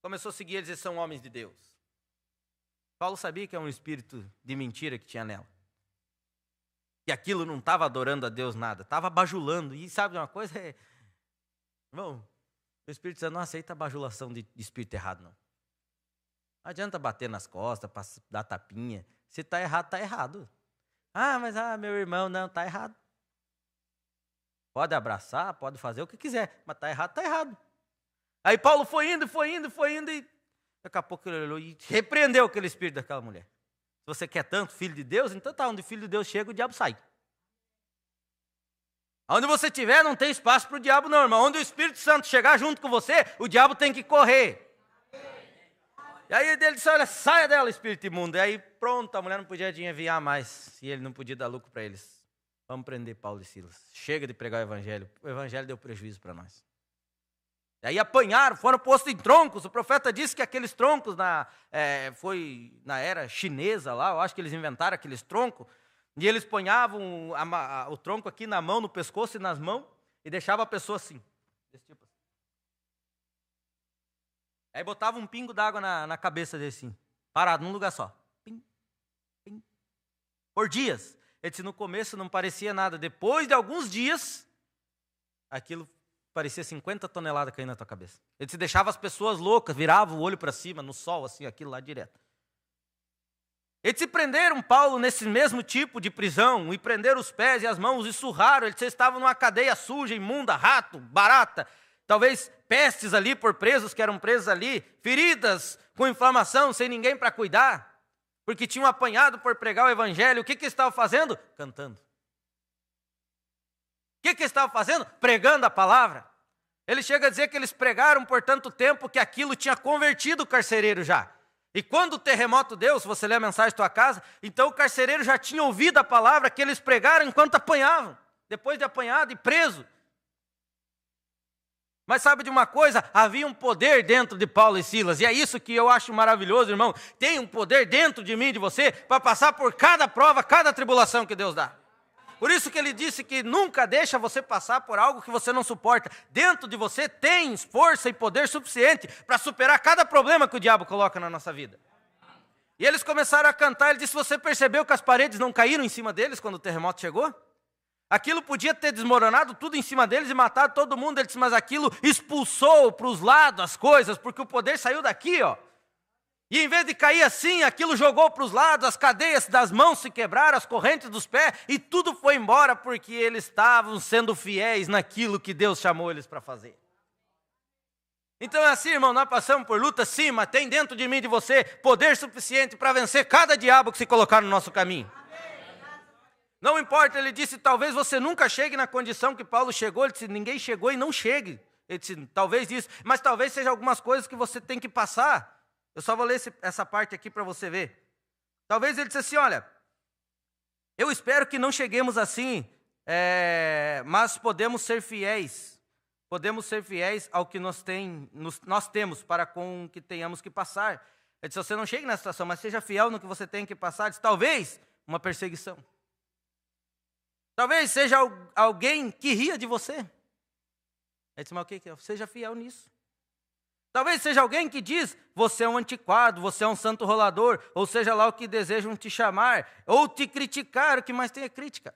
Começou a seguir eles e são homens de Deus. Paulo sabia que é um espírito de mentira que tinha nela. Que aquilo não estava adorando a Deus nada, estava bajulando. E sabe de uma coisa? Irmão, o Espírito Santo não aceita a bajulação de espírito errado, não. Não adianta bater nas costas, dar tapinha. Se está errado, está errado. Mas meu irmão, não, está errado. Pode abraçar, pode fazer o que quiser, mas está errado, está errado. Aí Paulo foi indo e daqui a pouco ele olhou e repreendeu aquele espírito daquela mulher. Se você quer tanto filho de Deus, então tá, onde o filho de Deus chega, o diabo sai. Onde você estiver, não tem espaço para o diabo, não, irmão. Onde o Espírito Santo chegar junto com você, o diabo tem que correr. E aí ele disse, olha, saia dela, espírito imundo. E aí pronto, a mulher não podia adivinhar mais. E ele não podia dar lucro para eles. Vamos prender Paulo e Silas. Chega de pregar o evangelho. O evangelho deu prejuízo para nós. E aí apanharam, foram postos em troncos. O profeta disse que aqueles troncos, foi na era chinesa lá, eu acho que eles inventaram aqueles troncos. E eles ponhavam o tronco aqui na mão, no pescoço e nas mãos. E deixava a pessoa assim, desse tipo. Aí botava um pingo d'água na cabeça dele assim, parado num lugar só. Pim, pim. Por dias. Ele disse, no começo não parecia nada. Depois de alguns dias, aquilo parecia 50 toneladas caindo na tua cabeça. Ele disse, deixava as pessoas loucas, virava o olho para cima, no sol, assim, aquilo lá direto. Eles se prenderam Paulo nesse mesmo tipo de prisão, e prenderam os pés e as mãos, e surraram. Eles estavam numa cadeia suja, imunda, rato, barata, talvez pestes ali por presos que eram presos ali, feridas com inflamação, sem ninguém para cuidar, porque tinham apanhado por pregar o evangelho. O que estavam fazendo? Cantando. O que estavam fazendo? Pregando a palavra. Ele chega a dizer que eles pregaram por tanto tempo que aquilo tinha convertido o carcereiro já. E quando o terremoto deu, se você ler a mensagem da tua casa, então o carcereiro já tinha ouvido a palavra que eles pregaram enquanto apanhavam, depois de apanhado e preso. Mas sabe de uma coisa? Havia um poder dentro de Paulo e Silas, e é isso que eu acho maravilhoso, irmão. Tem um poder dentro de mim e de você para passar por cada prova, cada tribulação que Deus dá. Por isso que ele disse que nunca deixa você passar por algo que você não suporta. Dentro de você tem força e poder suficiente para superar cada problema que o diabo coloca na nossa vida. E eles começaram a cantar. Ele disse, você percebeu que as paredes não caíram em cima deles quando o terremoto chegou? Aquilo podia ter desmoronado tudo em cima deles e matado todo mundo. Ele disse, mas aquilo expulsou para os lados as coisas, porque o poder saiu daqui, ó. E em vez de cair assim, aquilo jogou para os lados, as cadeias das mãos se quebraram, as correntes dos pés, e tudo foi embora, porque eles estavam sendo fiéis naquilo que Deus chamou eles para fazer. Então é assim, irmão, nós passamos por luta, sim, mas tem dentro de mim e de você poder suficiente para vencer cada diabo que se colocar no nosso caminho. Não importa, ele disse, talvez você nunca chegue na condição que Paulo chegou. Ele disse, ninguém chegou e não chegue. Ele disse, talvez isso, mas talvez seja algumas coisas que você tem que passar. Eu só vou ler essa parte aqui para você ver. Talvez ele disse assim, olha, eu espero que não cheguemos assim, mas podemos ser fiéis. Podemos ser fiéis ao que nós temos para com o que tenhamos que passar. Ele disse, você não chegue nessa situação, mas seja fiel no que você tem que passar. Ele disse, talvez uma perseguição. Talvez seja alguém que ria de você. Ele disse, mas o que é? Seja fiel nisso. Talvez seja alguém que diz, você é um antiquado, você é um santo rolador, ou seja lá o que desejam te chamar, ou te criticar, o que mais tem é crítica.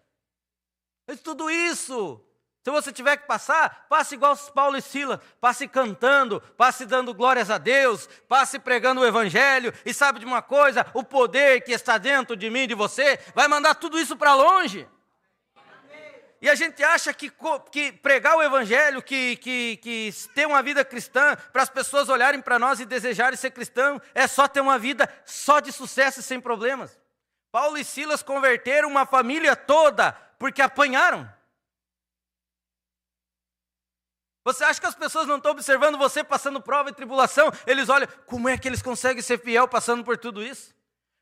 Mas tudo isso, se você tiver que passar, passe igual Paulo e Silas, passe cantando, passe dando glórias a Deus, passe pregando o evangelho, e sabe de uma coisa? O poder que está dentro de mim e de você, vai mandar tudo isso para longe. E a gente acha que pregar o evangelho, que ter uma vida cristã, para as pessoas olharem para nós e desejarem ser cristão, é só ter uma vida só de sucesso e sem problemas. Paulo e Silas converteram uma família toda, porque apanharam. Você acha que as pessoas não estão observando você passando prova e tribulação? Eles olham, como é que eles conseguem ser fiel passando por tudo isso?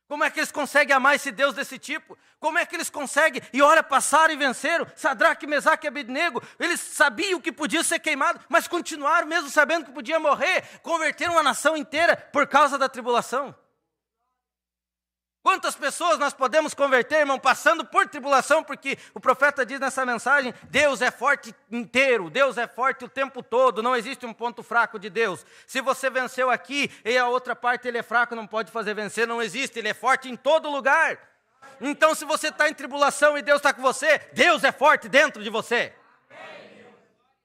Como é que eles conseguem amar esse Deus desse tipo? Como é que eles conseguem? E olha, passaram e venceram. Sadraque, Mesaque e Abednego. Eles sabiam que podia ser queimado, mas continuaram mesmo sabendo que podia morrer. Converteram uma nação inteira por causa da tribulação. Quantas pessoas nós podemos converter, irmão, passando por tribulação? Porque o profeta diz nessa mensagem, Deus é forte inteiro, Deus é forte o tempo todo, não existe um ponto fraco de Deus. Se você venceu aqui e a outra parte ele é fraco, não pode fazer vencer, não existe, ele é forte em todo lugar. Então se você está em tribulação e Deus está com você, Deus é forte dentro de você.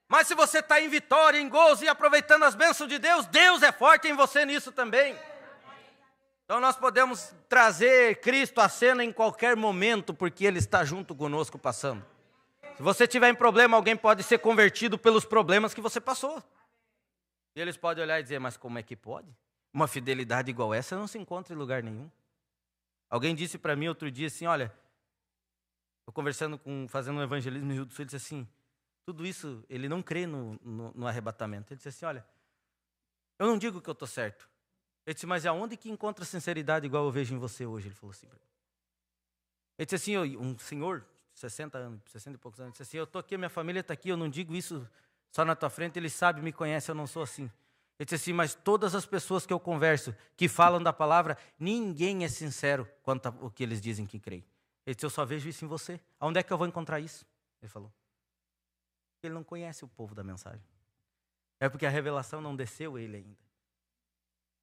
Mas se você está em vitória, em gozo e aproveitando as bênçãos de Deus, Deus é forte em você nisso também. Então nós podemos trazer Cristo à cena em qualquer momento, porque Ele está junto conosco passando. Se você tiver em problema, alguém pode ser convertido pelos problemas que você passou. E eles podem olhar e dizer, mas como é que pode? Uma fidelidade igual essa não se encontra em lugar nenhum. Alguém disse para mim outro dia assim, olha, Eu conversando fazendo um evangelismo em Rio do Sul, ele disse assim, tudo isso, ele não crê no arrebatamento. Ele disse assim, olha, eu não digo que eu estou certo. Ele disse, mas aonde que encontra sinceridade igual eu vejo em você hoje? Ele falou assim. Ele disse assim, um senhor, 60 anos, 60 e poucos anos, disse assim, eu estou aqui, minha família está aqui, eu não digo isso só na tua frente, ele sabe, me conhece, eu não sou assim. Ele disse assim, mas todas as pessoas que eu converso, que falam da palavra, ninguém é sincero quanto ao que eles dizem que creem. Ele disse, eu só vejo isso em você. Aonde é que eu vou encontrar isso? Ele falou. Ele não conhece o povo da mensagem. É porque a revelação não desceu ele ainda.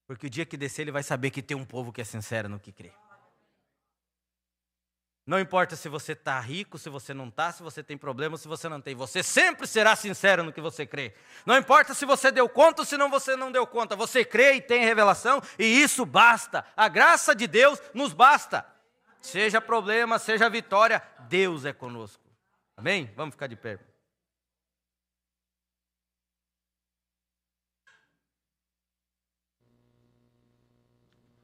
Porque o dia que descer, ele vai saber que tem um povo que é sincero no que crê. Não importa se você está rico, se você não está, se você tem problema, se você não tem. Você sempre será sincero no que você crê. Não importa se você deu conta ou se você não deu conta. Você crê e tem revelação e isso basta. A graça de Deus nos basta. Seja problema, seja vitória, Deus é conosco. Amém? Vamos ficar de pé.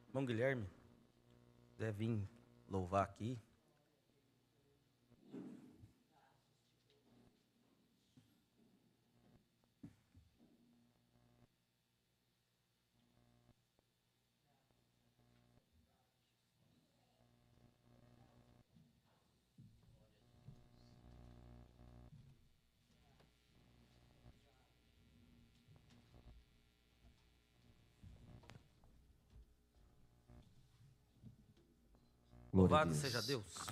Irmão Guilherme, quiser vir louvar aqui. Louvado seja Deus.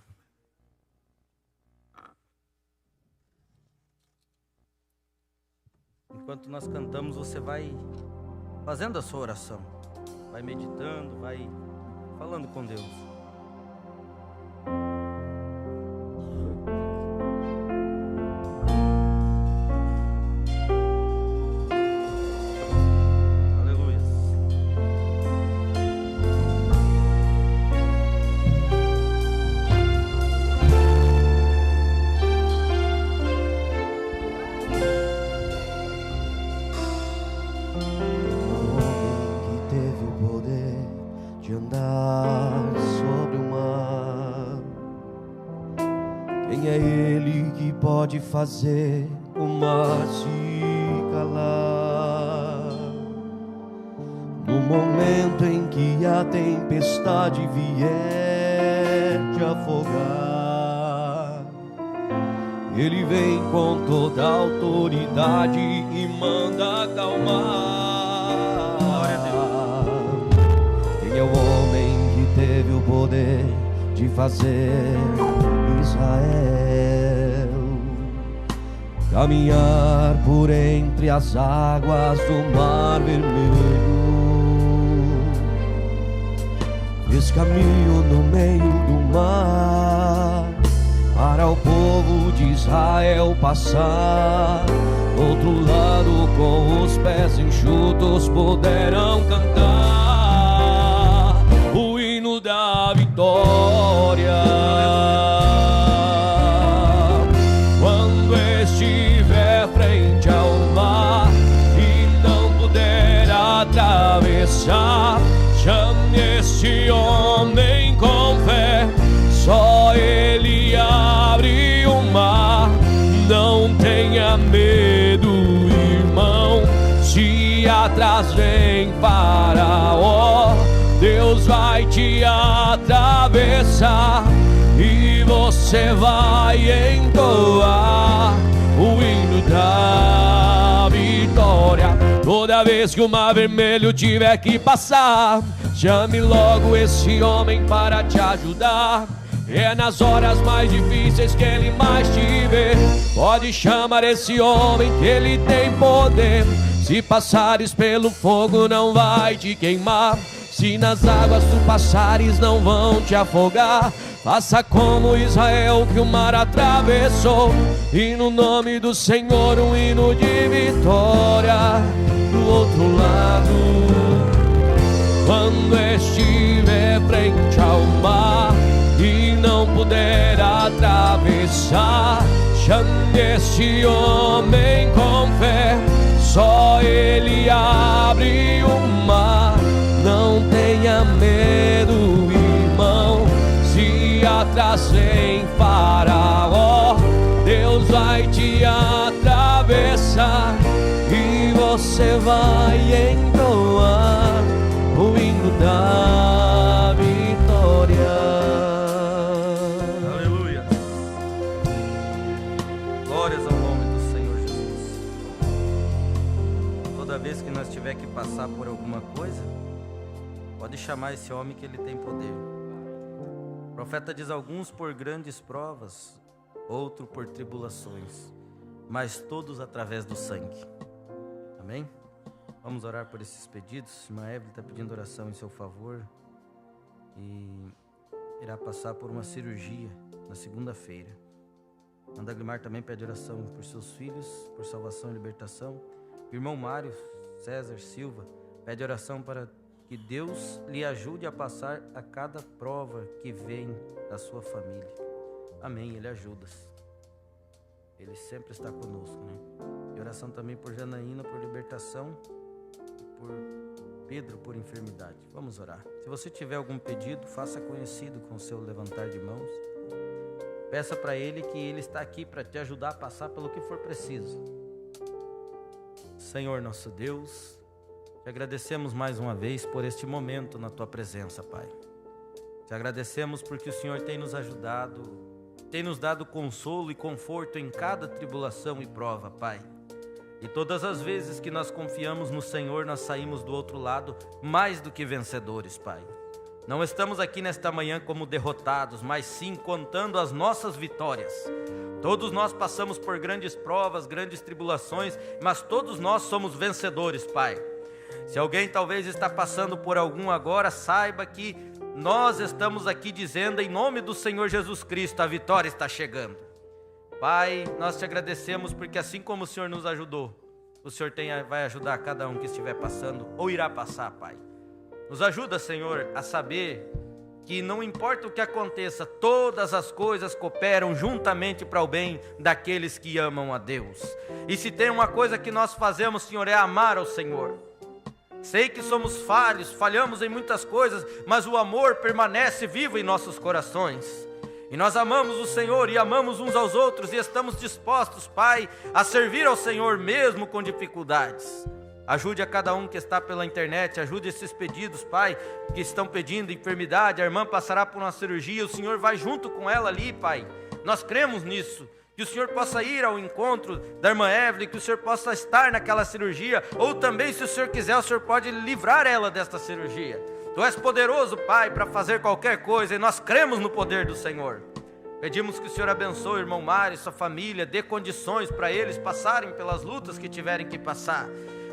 Enquanto nós cantamos, você vai fazendo a sua oração. Vai meditando, vai falando com Deus. Pode fazer o mar se calar no momento em que a tempestade vier te afogar. Ele vem com toda a autoridade e manda acalmar. Glória a Deus. Quem é o homem que teve o poder de fazer Israel caminhar por entre as águas do Mar Vermelho? Fez caminho no meio do mar para o povo de Israel passar. Do outro lado, com os pés enxutos, poderão cantar o hino da vitória. Estiver frente ao mar e não puder atravessar, chame este homem com fé, só ele abre o mar. Não tenha medo, irmão, se atrás vem Faraó, Deus vai te atravessar e você vai entoar o hino da vitória. Toda vez que o Mar Vermelho tiver que passar, chame logo esse homem para te ajudar. É nas horas mais difíceis que ele mais te vê. Pode chamar esse homem que ele tem poder. Se passares pelo fogo não vai te queimar. Se nas águas tu passares não vão te afogar. Faça como Israel que o mar atravessou, e no nome do Senhor um hino de vitória. Do outro lado, quando estiver frente ao mar e não puder atravessar, chame este homem com fé, só ele abre o mar. Não tenha medo, irmão, se atrás vem Faraó, começar e você vai entoar o hino da vitória. Aleluia. Glórias ao nome do Senhor Jesus. Toda vez que nós tiver que passar por alguma coisa, pode chamar esse homem que ele tem poder. O profeta diz: alguns por grandes provas, outro por tribulações, mas todos através do sangue. Amém? Vamos orar por esses pedidos. Irmã Evelyn está pedindo oração em seu favor e irá passar por uma cirurgia na segunda-feira. Ana Glimar também pede oração por seus filhos, por salvação e libertação. O irmão Mário César Silva pede oração para que Deus lhe ajude a passar a cada prova que vem da sua família. Amém, Ele ajuda-se. Ele sempre está conosco, né? E oração também por Janaína, por libertação, e por Pedro, por enfermidade. Vamos orar. Se você tiver algum pedido, faça conhecido com o seu levantar de mãos. Peça para Ele que Ele está aqui para te ajudar a passar pelo que for preciso. Senhor nosso Deus, te agradecemos mais uma vez por este momento na Tua presença, Pai. Te agradecemos porque o Senhor tem nos ajudado, tem nos dado consolo e conforto em cada tribulação e prova, Pai. E todas as vezes que nós confiamos no Senhor, nós saímos do outro lado mais do que vencedores, Pai. Não estamos aqui nesta manhã como derrotados, mas sim contando as nossas vitórias. Todos nós passamos por grandes provas, grandes tribulações, mas todos nós somos vencedores, Pai. Se alguém talvez está passando por algum agora, saiba que nós estamos aqui dizendo em nome do Senhor Jesus Cristo, a vitória está chegando. Pai, nós te agradecemos porque assim como o Senhor nos ajudou, o Senhor vai ajudar cada um que estiver passando ou irá passar, Pai. Nos ajuda, Senhor, a saber que não importa o que aconteça, todas as coisas cooperam juntamente para o bem daqueles que amam a Deus. E se tem uma coisa que nós fazemos, Senhor, é amar ao Senhor. Sei que somos falhos, falhamos em muitas coisas, mas o amor permanece vivo em nossos corações. E nós amamos o Senhor e amamos uns aos outros e estamos dispostos, Pai, a servir ao Senhor mesmo com dificuldades. Ajude a cada um que está pela internet, ajude esses pedidos, Pai, que estão pedindo enfermidade. A irmã passará por uma cirurgia, o Senhor vai junto com ela ali, Pai. Nós cremos nisso. Que o Senhor possa ir ao encontro da irmã Evelyn, que o Senhor possa estar naquela cirurgia, ou também, se o Senhor quiser, o Senhor pode livrar ela desta cirurgia. Tu és poderoso, Pai, para fazer qualquer coisa, e nós cremos no poder do Senhor. Pedimos que o Senhor abençoe o irmão Mário e sua família, dê condições para eles passarem pelas lutas que tiverem que passar,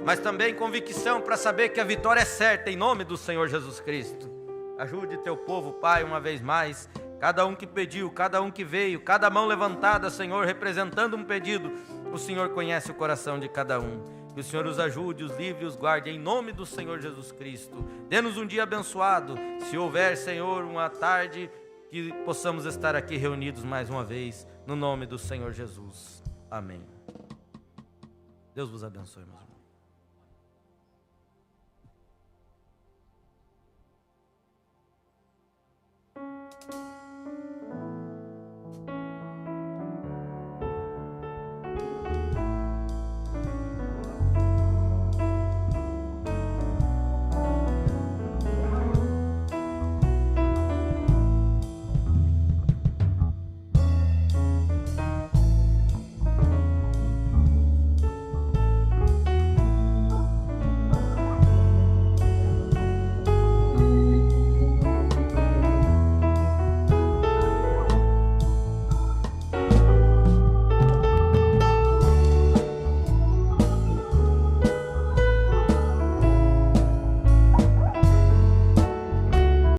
mas também convicção para saber que a vitória é certa, em nome do Senhor Jesus Cristo. Ajude teu povo, Pai, uma vez mais. Cada um que pediu, cada um que veio, cada mão levantada, Senhor, representando um pedido, o Senhor conhece o coração de cada um. Que o Senhor os ajude, os livre e os guarde, em nome do Senhor Jesus Cristo. Dê-nos um dia abençoado. Se houver, Senhor, uma tarde, que possamos estar aqui reunidos mais uma vez, no nome do Senhor Jesus. Amém. Deus vos abençoe, meus irmãos.